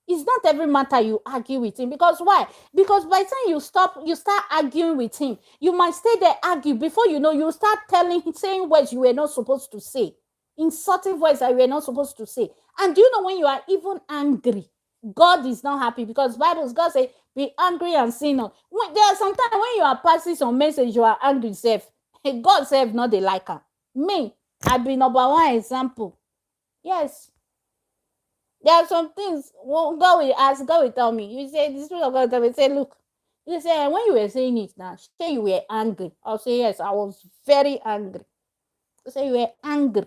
It's not every matter you argue with him. Because why? Because by the time you start arguing with him, you might stay there argue. Before you know, you start saying words you were not supposed to say. Insulting words that you were not supposed to say. And do you know when you are even angry, God is not happy, because God says, be angry and sin not. There are sometimes when you are passing some message, you are angry self. God self not the liker. Me, I've been number one example. Yes. There are some things God will tell me. You say, the Spirit of God will say, look, you say, when you were saying it now, say you were angry. I'll say, yes, I was very angry. You say you were angry.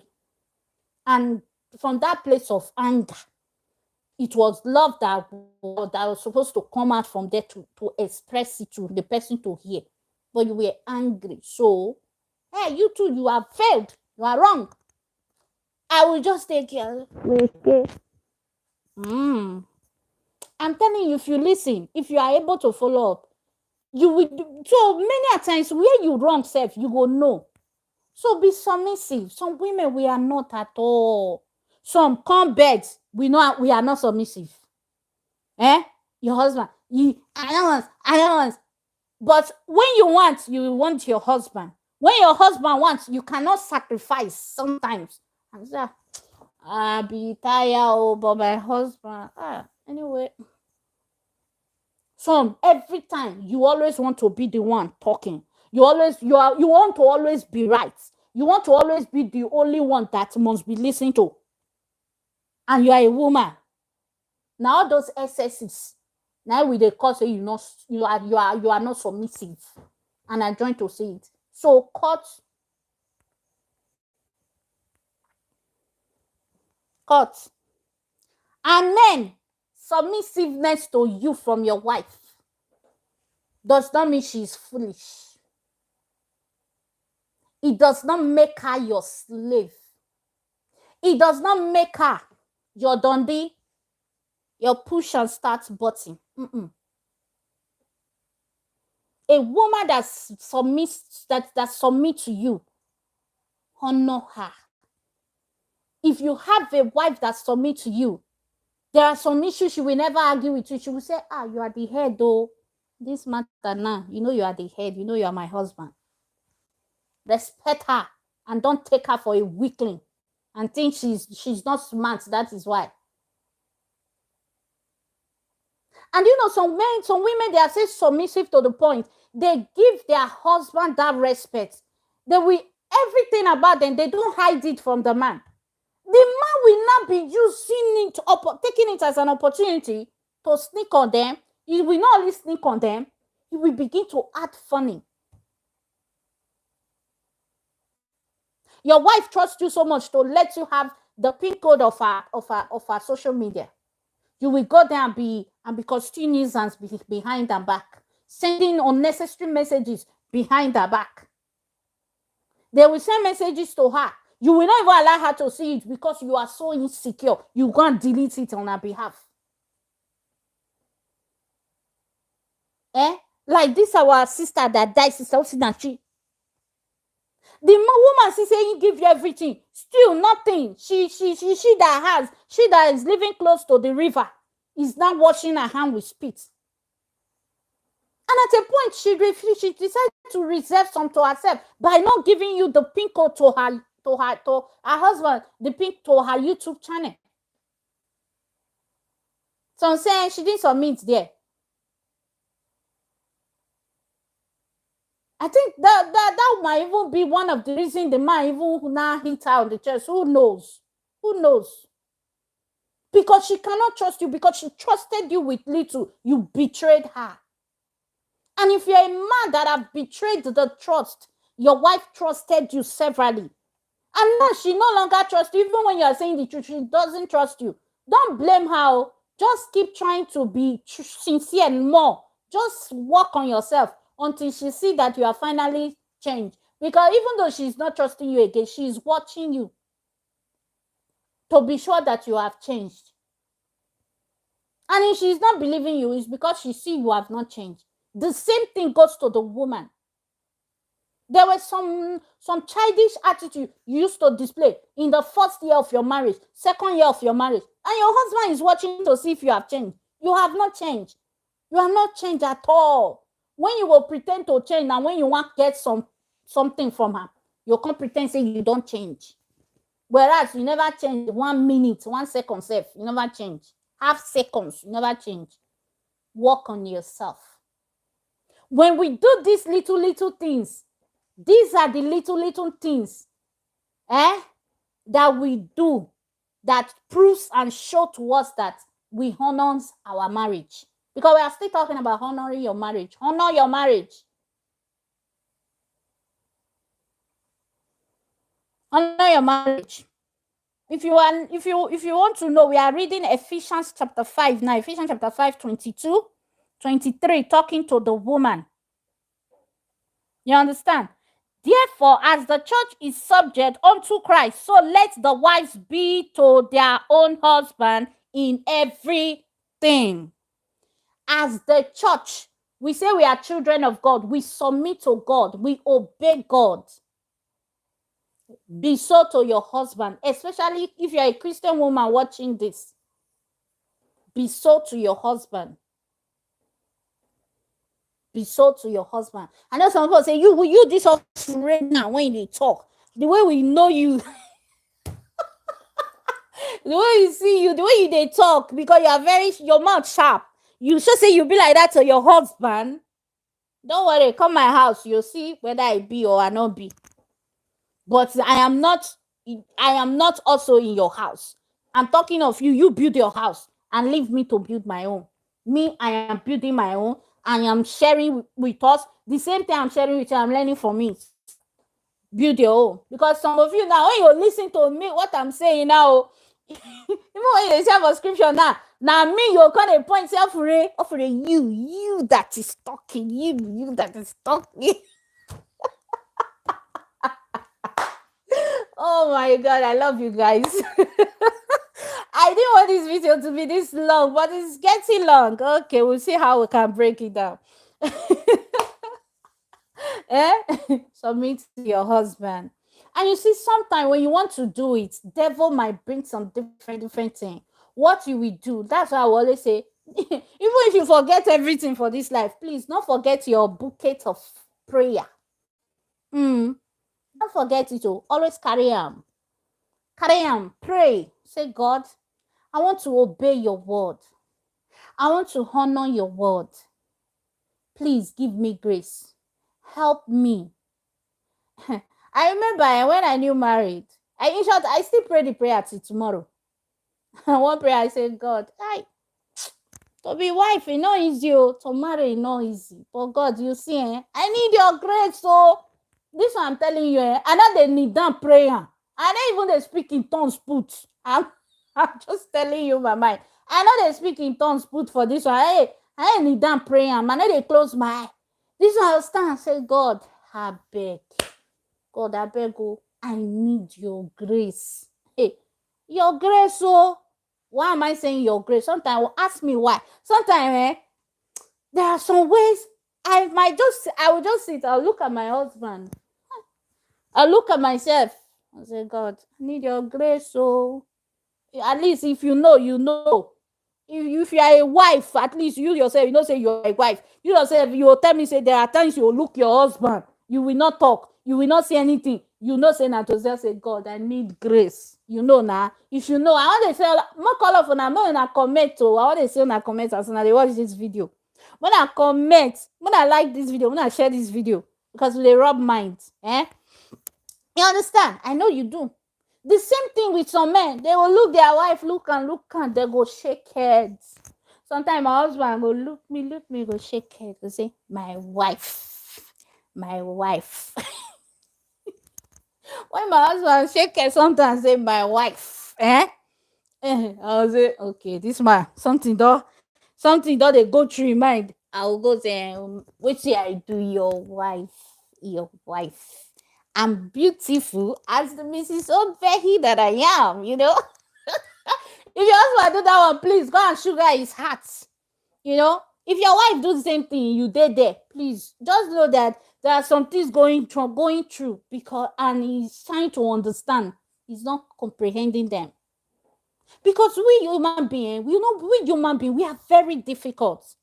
And from that place of anger, it was love that was supposed to come out from there to express it to the person to hear. But you were angry. So, hey, you too, you have failed. You are wrong. I will just take care. I'm telling you, if you listen, if you are able to follow up, you will. So many times where you wrong self, you will know. So be submissive. Some women, we are not at all. Some come beds, we are not submissive. Your husband, I don't want. But when you want your husband. When your husband wants, you cannot sacrifice sometimes. And say, I be tired, but my husband. Anyway. So every time you always want to be the one talking. You want to always be right. You want to always be the only one that must be listened to. And you are a woman. Now all those excesses, now we dey call say you are not submissive, and I join to say it. So cut. And men, submissiveness to you from your wife does not mean she is foolish. It does not make her your slave. It does not make her your dundee, your push and start button. A woman that submits to you, honor her. If you have a wife that submits to you, there are some issues she will never argue with you. She will say, you are the head, though. This matter now, you are the head. You are my husband. Respect her and don't take her for a weakling and think she's not smart. That is why. And some women, they are so submissive to the point they give their husband that respect. They will, everything about them, they don't hide it from the man. The man will not be using it, taking it as an opportunity to sneak on them. He will not only sneak on them, he will begin to act funny. Your wife trusts you so much to let you have the pin code of her social media. You will go there and be causing nuisance behind her back, sending unnecessary messages behind her back. They will send messages to her. You will not even allow her to see it because you are so insecure. You can't delete it on her behalf. Like this our sister that died, Sister Osinachi. The woman, she saying give you everything, still nothing. She that is living close to the river is now washing her hand with spit. And at a point, she decided to reserve some to herself by not giving you the pin code to her husband, the pin to her YouTube channel. So I'm saying she didn't submit there. I think that might even be one of the reasons the man even now hit her on the chest. Who knows? Because she cannot trust you, because she trusted you with little. You betrayed her. And if you're a man that have betrayed the trust, your wife trusted you severally. And now she no longer trusts you. Even when you are saying the truth, she doesn't trust you. Don't blame her. Just keep trying to be sincere and more. Just work on yourself until she see that you are finally changed. Because even though she's not trusting you again, she's watching you to be sure that you have changed. And if she's not believing you, it's because she see you have not changed. The same thing goes to the woman. There was some childish attitude you used to display in the first year of your marriage, second year of your marriage, and your husband is watching to see if you have changed. You have not changed. You have not changed at all. When you will pretend to change, and when you want to get something from her, you can't pretend say you don't change. Whereas you never change 1 minute, 1 second, self. You never change. Half seconds, you never change. Work on yourself. When we do these little things, these are the little things that we do that proves and show to us that we honor our marriage. Because we are still talking about honoring your marriage. Honor your marriage. Honor your marriage. If you want to know, we are reading Ephesians chapter 5 now. Ephesians chapter 5, 22, 23, talking to the woman. You understand? Therefore, as the church is subject unto Christ, so let the wives be to their own husband in everything. As the church, we say we are children of God. We submit to God. We obey God. Be so to your husband, especially if you're a Christian woman watching this. Be so to your husband. Be so to your husband. I know some people say, you this right now when you talk. The way we know you, the way we see you, the way they talk, because your mouth sharp. You should say you be like that to your husband. Don't worry, come my house. You'll see whether I be or I not be. But I am not also in your house. I'm talking of you. You build your house. and leave me to build my own. Me, I am building my own, and I'm sharing with us. The same thing I'm sharing with you, I'm learning from it. Build your own. Because some of you now, when you listen to me, what I'm saying now, even when you say for scripture now me, you can't point say, Ofure, you that is talking, you that is talking. Oh my God, I love you guys. I didn't want this video to be this long, but it's getting long. Okay, we'll see how we can break it down. Submit to your husband. And you see, sometimes when you want to do it, devil might bring some different thing. What you will do, that's why I always say, even if you forget everything for this life, please don't forget your bouquet of prayer. Don't forget it. Always carry them. Carry them. Pray. Say, God, I want to obey your word. I want to honor your word. Please give me grace. Help me. I remember when I knew married, I still pray the prayer till tomorrow. One prayer I said, God, to be wife, it's not easy. To marry, it's not easy. But God, you see, I need your grace. So this one I'm telling you, I know they need that prayer. I don't even they speak in tongues put. I'm just telling you my mind. I know they speak in tongues put for this one. Hey, I need that prayer. I know they close my eye. This one I'll stand and say, God, I beg. God, I beg you. I need your grace. Hey, your grace, why am I saying your grace? Sometimes ask me why. Sometimes there are some ways I will just sit, I'll look at my husband, I'll look at myself and say, God, I need your grace. So at least if you know, you know. If you are a wife, at least you yourself, you know, say you're a wife. You yourself, you will tell me, say there are times you will look your husband, you will not talk, you will not say anything. You know, say not to say, God, I need grace. You know now. If you know, I want to say more colorful now. More in a comment to. I want to say in a comment as soon as they watch this video. When I comment, when I like this video, when I share this video, because they rub minds, You understand? I know you do. The same thing with some men. They will look their wife, look and they go shake heads. Sometimes my husband go look me, go shake head, go say, my wife. When my husband shake head, sometimes say, my wife. I'll say, okay, this man, something though they go through your mind. I'll go say, wait till I do your wife. I'm beautiful as the Mrs. Obehi that I am, you know. If your husband do that one, please go and sugar his heart. You know, if your wife do the same thing, you did there, please just know that there are some things going through because, and he's trying to understand. He's not comprehending them. Because we human beings, we are very difficult.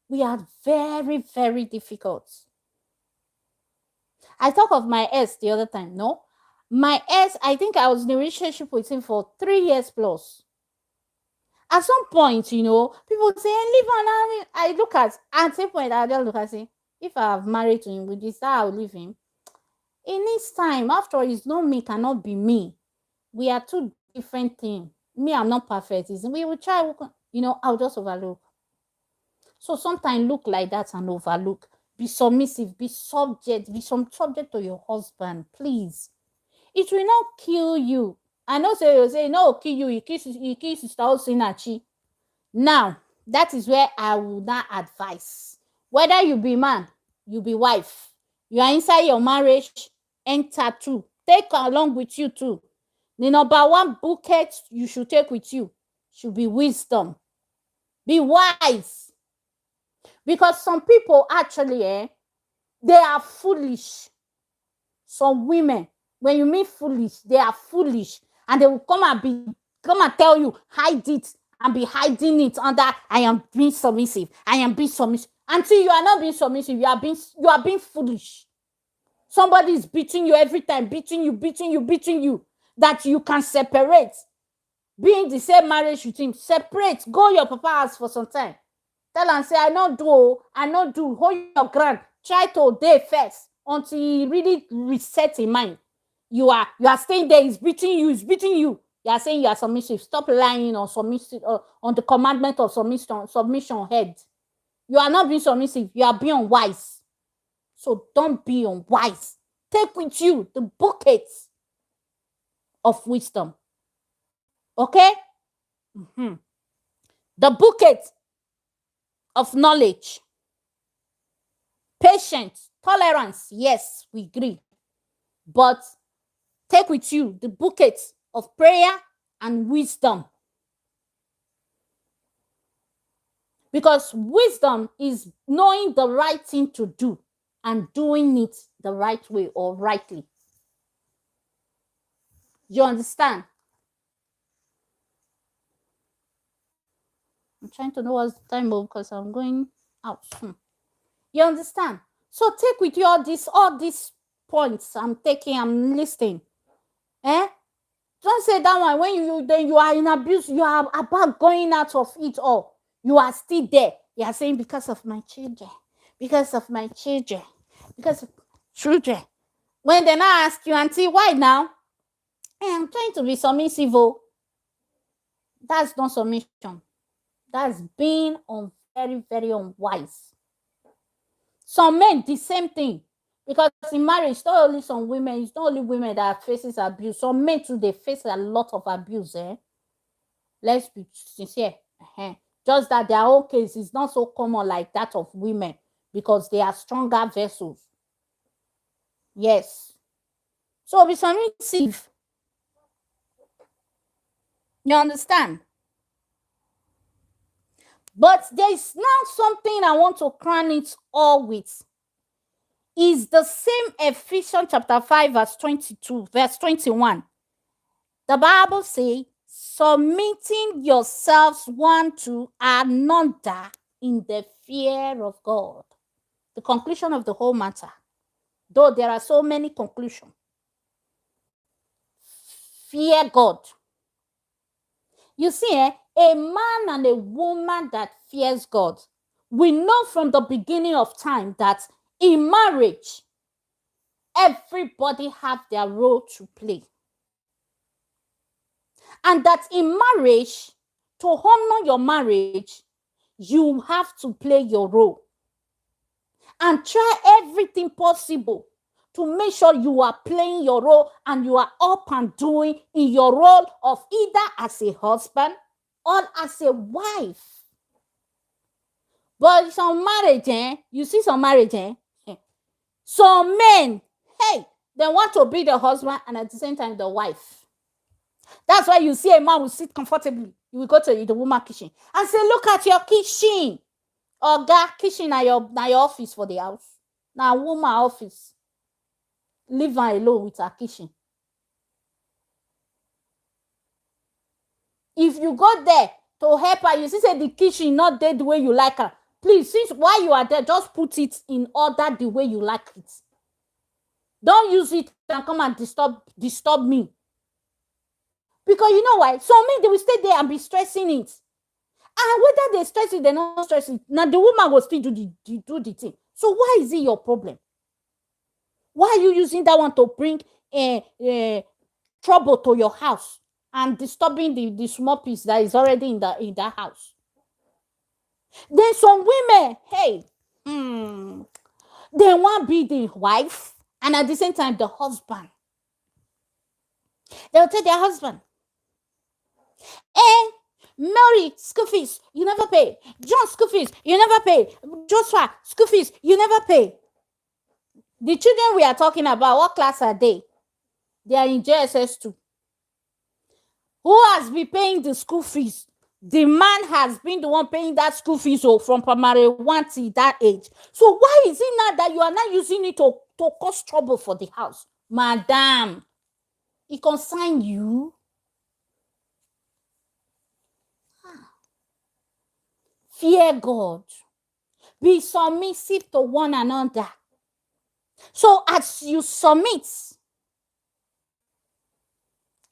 We are very, very difficult. I talk of my ex the other time. No, my ex, I think I was in a relationship with him for 3 years plus. At some point, people say, leave on. I look at some point, I just look and say, if I have married to him, with this, I will leave him. In this time, after all, it's not me, cannot be me. We are two different things. Me, I'm not perfect. We will try, I'll just overlook. So sometimes look like that and overlook. Be submissive, be subject to your husband, please. It will not kill you. I know say you say no kill you, you kill Sister Osinachi. Now, that is where I would not advise. Whether you be man, you be wife, you are inside your marriage, enter too. Take along with you too. The number one bouquet you should take with you should be wisdom. Be wise. Because some people actually, they are foolish. Some women, when you mean foolish, they are foolish. And they will come and tell you, hide it, and be hiding it under, I am being submissive. I am being submissive. Until you are not being submissive, you are being foolish. Somebody is beating you every time, beating you, that you can separate. Be in the same marriage with him, separate. Go your papa house for some time. Tell and say, I not do. Hold your ground. Try to day first until he really reset in mind. You are staying there. He's beating you. You are saying you are submissive. Stop lying on submissive on the commandment of submission head. You are not being submissive. You are being unwise. So don't be unwise. Take with you the bucket of wisdom. Okay? Mm-hmm. The bucket of knowledge. Patience, tolerance. Yes, we agree. But take with you the bucket of prayer and wisdom. Because wisdom is knowing the right thing to do and doing it the right way or rightly. You understand? I'm trying to know what's the time because I'm going out soon. You understand? So take with you all these points I'm taking, I'm listening. Don't say that one when then you are in abuse, you are about going out of it all. You are still there. You are saying because of my children, because of my children, because of children. When they now ask you, Auntie, why now? I'm trying to be submissive. That's not submission. That's being very, very unwise. Some men, the same thing. Because in marriage, it's not only some women, it's not only women that faces abuse. Some men too, they face a lot of abuse. Let's be sincere. Just that their own case is not so common like that of women because they are stronger vessels. Yes. So be submissive. You understand? But there is now something I want to crown it all with. Is the same Ephesians chapter 5 verse 22, verse 21. The Bible says, submitting yourselves one to another in the fear of God. The conclusion of the whole matter. Though there are so many conclusions. Fear God. You see, a man and a woman that fears God, we know from the beginning of time that in marriage, everybody have their role to play. And that in marriage, to honor your marriage, you have to play your role. And try everything possible to make sure you are playing your role and you are up and doing in your role of either as a husband or as a wife. But some marriage, you see some marriage, some men, they want to be the husband and at the same time the wife. That's why you see a man will sit comfortably. You will go to the woman kitchen and say, look at your kitchen. Oga, kitchen na your office for the house. Now woman office. Leave her alone with her kitchen. If you go there to help her, you see say the kitchen not there the way you like her. Please, since while you are there, just put it in order the way you like it. Don't use it and come and disturb me. Because you know why? Some men, they will stay there and be stressing it. And whether they stress it, they're not stressing it. Now the woman will still do the thing. So why is it your problem? Why are you using that one to bring trouble to your house and disturbing the small piece that is already in that house? Then some women, they want to be the wife and at the same time the husband. They'll tell their husband, Mary, school fees, you never pay. John, school fees, you never pay. Joshua, school fees, you never pay. The children we are talking about, what class are they? They are in JSS2. Who has been paying the school fees? The man has been the one paying that school fees from primary 1 to that age. So why is it now that you are not using it to cause trouble for the house? Madam, it concerns you. Fear God. Be submissive to one another. So as you submit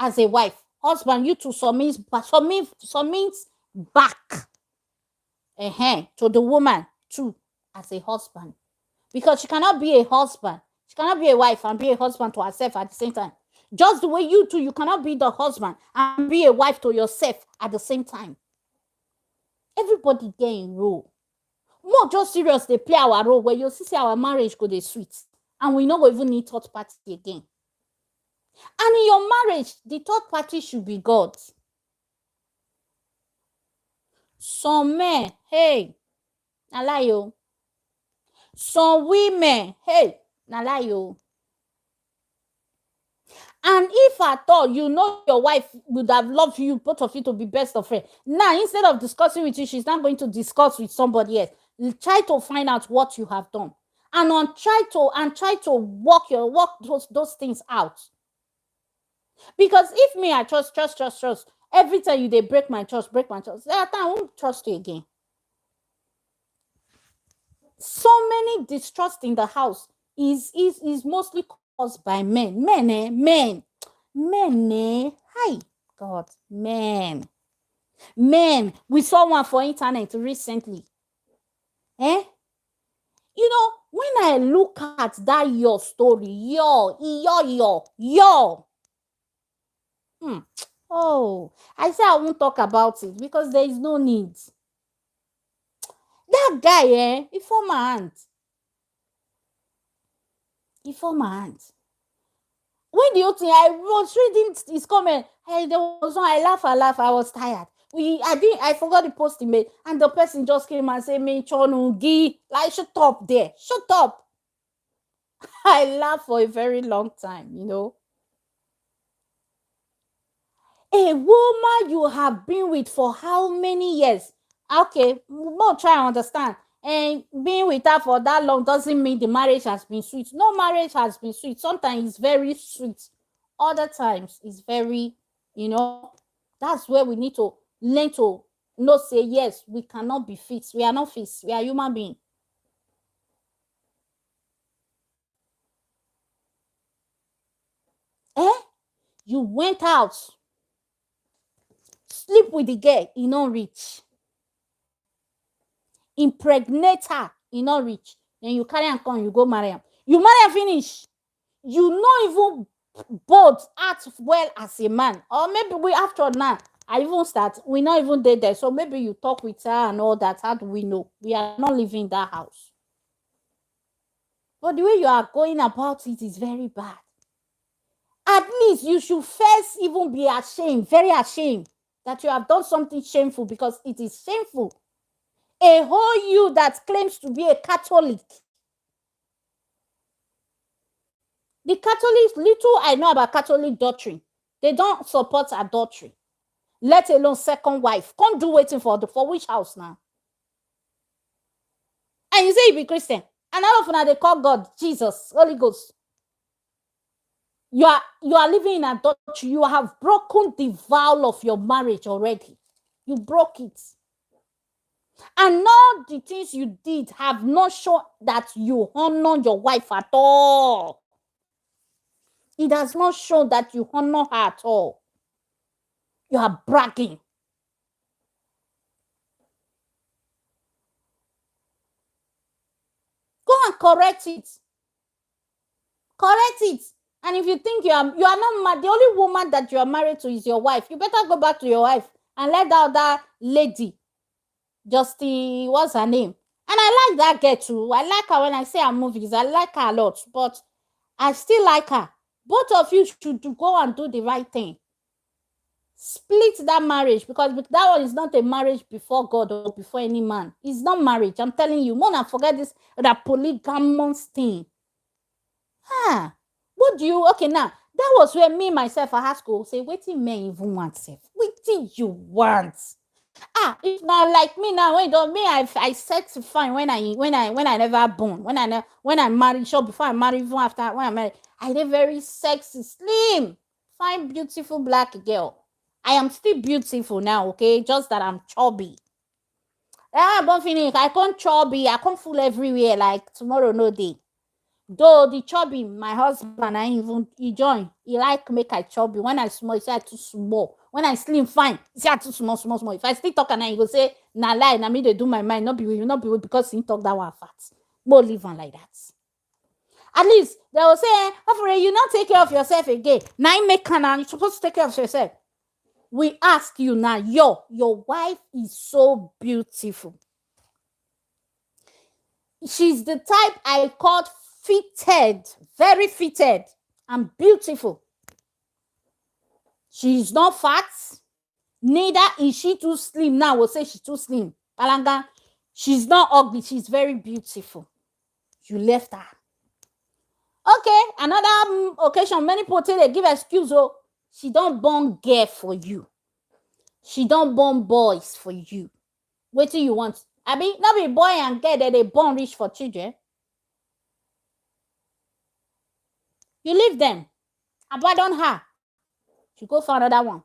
as a wife, husband, you to submit back to the woman too as a husband. Because she cannot be a husband. She cannot be a wife and be a husband to herself at the same time. Just the way you too, you cannot be the husband and be a wife to yourself at the same time. Everybody get in role. More just serious, they play our role where you see our marriage go dey sweet. And we no go even need third party again. And in your marriage, the third party should be God. Some men, hey, na lie yo. Some women, hey, na lie yo. And if at all you know your wife would have loved you, both of you to be best of friends. Now, instead of discussing with you, she's not going to discuss with somebody else. Try to find out what you have done. And try to work those things out. Because if me, I trust, every time you they break my trust, that time I won't trust you again. So many distrust in the house is mostly caused by men. Men, hi, God, men. We saw one for internet recently. You know, when I look at that your story, oh, I say I won't talk about it because there is no need. That guy, he formed my aunt. When the whole thing, I was reading his comment. Hey, there was one, I laugh. I was tired. I forgot the post he made, and the person just came and said, "Me Chonugi, like shut up there, shut up." I laughed for a very long time, you know. A woman you have been with for how many years? Okay, we'll try and understand. And being with her for that long doesn't mean the marriage has been sweet. No marriage has been sweet. Sometimes it's very sweet. Other times it's very, you know, that's where we need to learn to not say, yes, we cannot be fit. We are not fit. We are human beings. You went out, sleep with the girl, you not reach. Impregnate her, you not reach. Then you carry and come, you go marry him. You marry and finish. You not even both act well as a man. Or maybe we after now, I even start, we not even there. So maybe you talk with her and all that. How do we know? We are not living in that house. But the way you are going about it is very bad. At least you should first even be ashamed, very ashamed, that you have done something shameful, because it is shameful. A whole you that claims to be a Catholic. The Catholics, little I know about Catholic doctrine, they don't support adultery, let alone second wife. Can't do waiting for which house now? And you say you be Christian, and all of them they call God, Jesus, Holy Ghost. You are living in adultery. You have broken the vow of your marriage already. You broke it. And all the things you did have not shown that you honor your wife at all. It has not shown that you honor her at all. You are bragging. Go and correct it. Correct it. And if you think you are not mad, the only woman that you are married to is your wife. You better go back to your wife and let that other lady, Justy, what's her name? And I like that girl too. I like her when I see her movies. I like her a lot, but I still like her. Both of you should go and do the right thing. Split that marriage, because that one is not a marriage before God or before any man. It's not marriage. I'm telling you. More than forget that polygamous thing. What do you, okay, now that was where me myself I had to say, what do men even want? What do you want? If not like me now, when don't me, I sex fine when I never born, when I married, sure, before I married, even after when I married, I did very sexy, slim, fine, beautiful black girl. I am still beautiful now, okay? Just that I'm chubby. But finish, I can't chubby, I can't fool everywhere like tomorrow no day. Though the chubby, my husband, he join. He like make I chubby. When I small, he say I too small. When I slim, fine. He say I too small. If I still talk and he go say, nah lie, nah me they do my mind. Not be because he talk that one fat. More live on like that. At least they will say, Ofure, you not take care of yourself again. Now you make canal, you're supposed to take care of yourself. We ask you now, your wife is so beautiful. She's the type I called fitted, very fitted and beautiful. She's not fat, neither is she too slim. Now we'll say she's too slim. Alanga, she's not ugly, she's very beautiful. You left her. Okay, another occasion, many people say they give excuse, oh, she don't born girl for you. She don't born boys for you. What do you want? I mean, not be boy and girl that they born rich for children. You leave them, abandon her. You go for another one.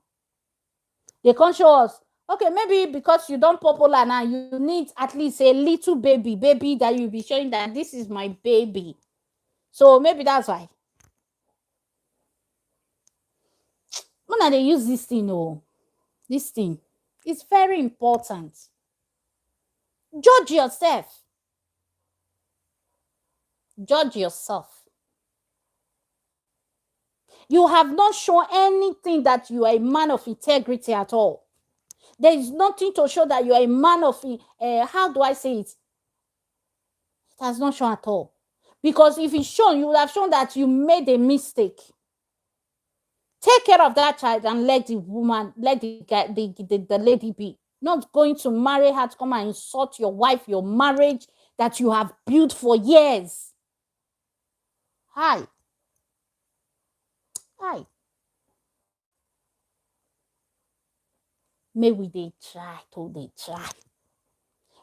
They can't show us. Okay, maybe because you don't popular now, you need at least a little baby that you'll be showing that this is my baby. So maybe that's why. When they use this thing, oh, this thing, it's very important. Judge yourself. Judge yourself. You have not shown anything that you are a man of integrity at all. There is nothing to show that you are a man of, how do I say it? It has not shown at all. Because if it's shown, you would have shown that you made a mistake. Take care of that child and let the woman, let the lady be. Not going to marry her to come and insult your wife, your marriage that you have built for years. Hi. May we they try to they try.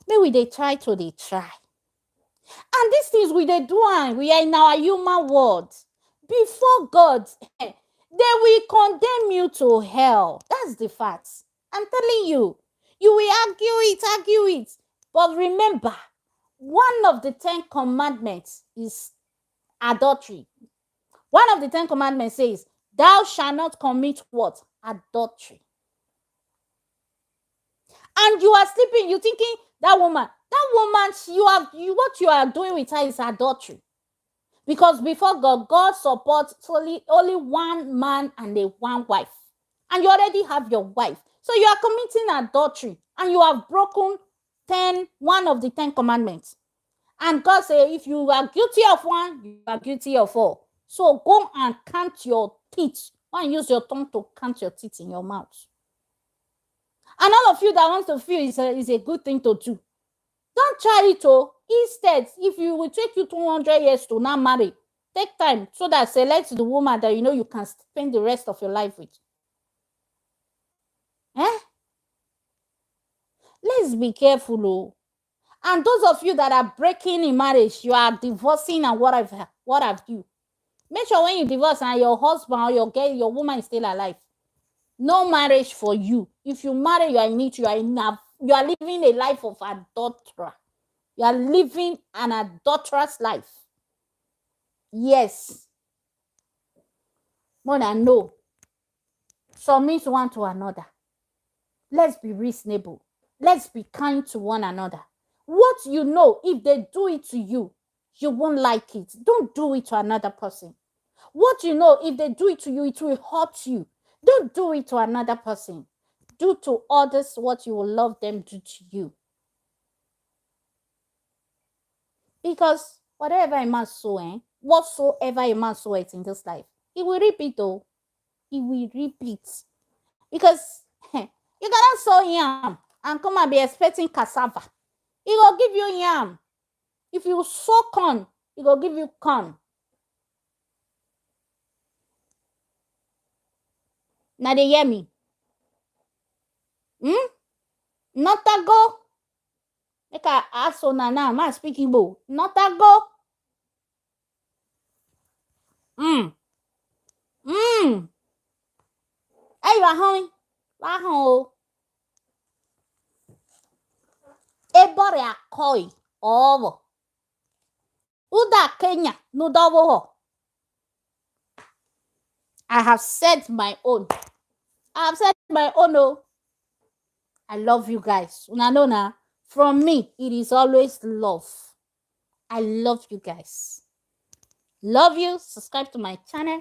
May we they try to they try. And these things we they do, we are in our human world. Before God, they will condemn you to hell. That's the fact. I'm telling you. You will argue it. But remember, one of the 10 commandments is adultery. One of the 10 commandments says, thou shalt not commit what? Adultery. And you are sleeping, you thinking that woman, what you are doing with her is adultery. Because before God supports only one man and one wife. And you already have your wife. So you are committing adultery and you have broken one of the 10 commandments. And God says, if you are guilty of one, you are guilty of all. So go and count your teeth. Go and use your tongue to count your teeth in your mouth. And all of you that want to feel is a good thing to do. Don't try it, oh. Instead, if you will take you 200 years to not marry, take time so that select the woman that you know you can spend the rest of your life with. Let's be careful, oh. And those of you that are breaking in marriage, you are divorcing and what have you. Make sure when you divorce and your husband or your woman is still alive. No marriage for you. If you marry, you are in it. You are living a life of adulterer. You are living an adulterous life. Yes. More than no. Submit one to another. Let's be reasonable. Let's be kind to one another. What you know, if they do it to you, you won't like it. Don't do it to another person. What you know, if they do it to you, it will hurt you. Don't do it to another person. Do to others what you will love them do to you. Because whatever a man sow, whatsoever a man soweth in this life, he will repeat though. He will repeat. Because you cannot sow yam and come and be expecting cassava. He will give you yam. If you sow corn, he will give you corn. Now they hear me. Not a go. Make I ask so now. I'm speaking Igbo. Not a go. Hey, Rahon. Rahon. Ebore akoi. Ovo. Uda Kenya. No double. I have said my own. Oh. I love you guys. Una know na. From me, it is always love. I love you guys. Love you. Subscribe to my channel.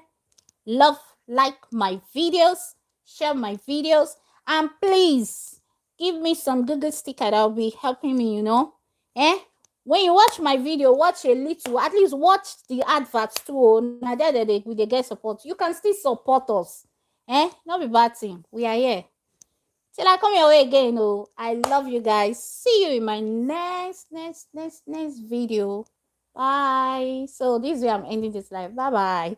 Love, like my videos, share my videos, and please give me some Google sticker that will be helping me, eh? When you watch my video, watch a little, at least watch the adverts too. Now there they get support. You can still support us, not be bad thing. We are here till I come your way again. Oh, I love you guys. See you in my next video. Bye. So this way I'm ending this live. Bye bye.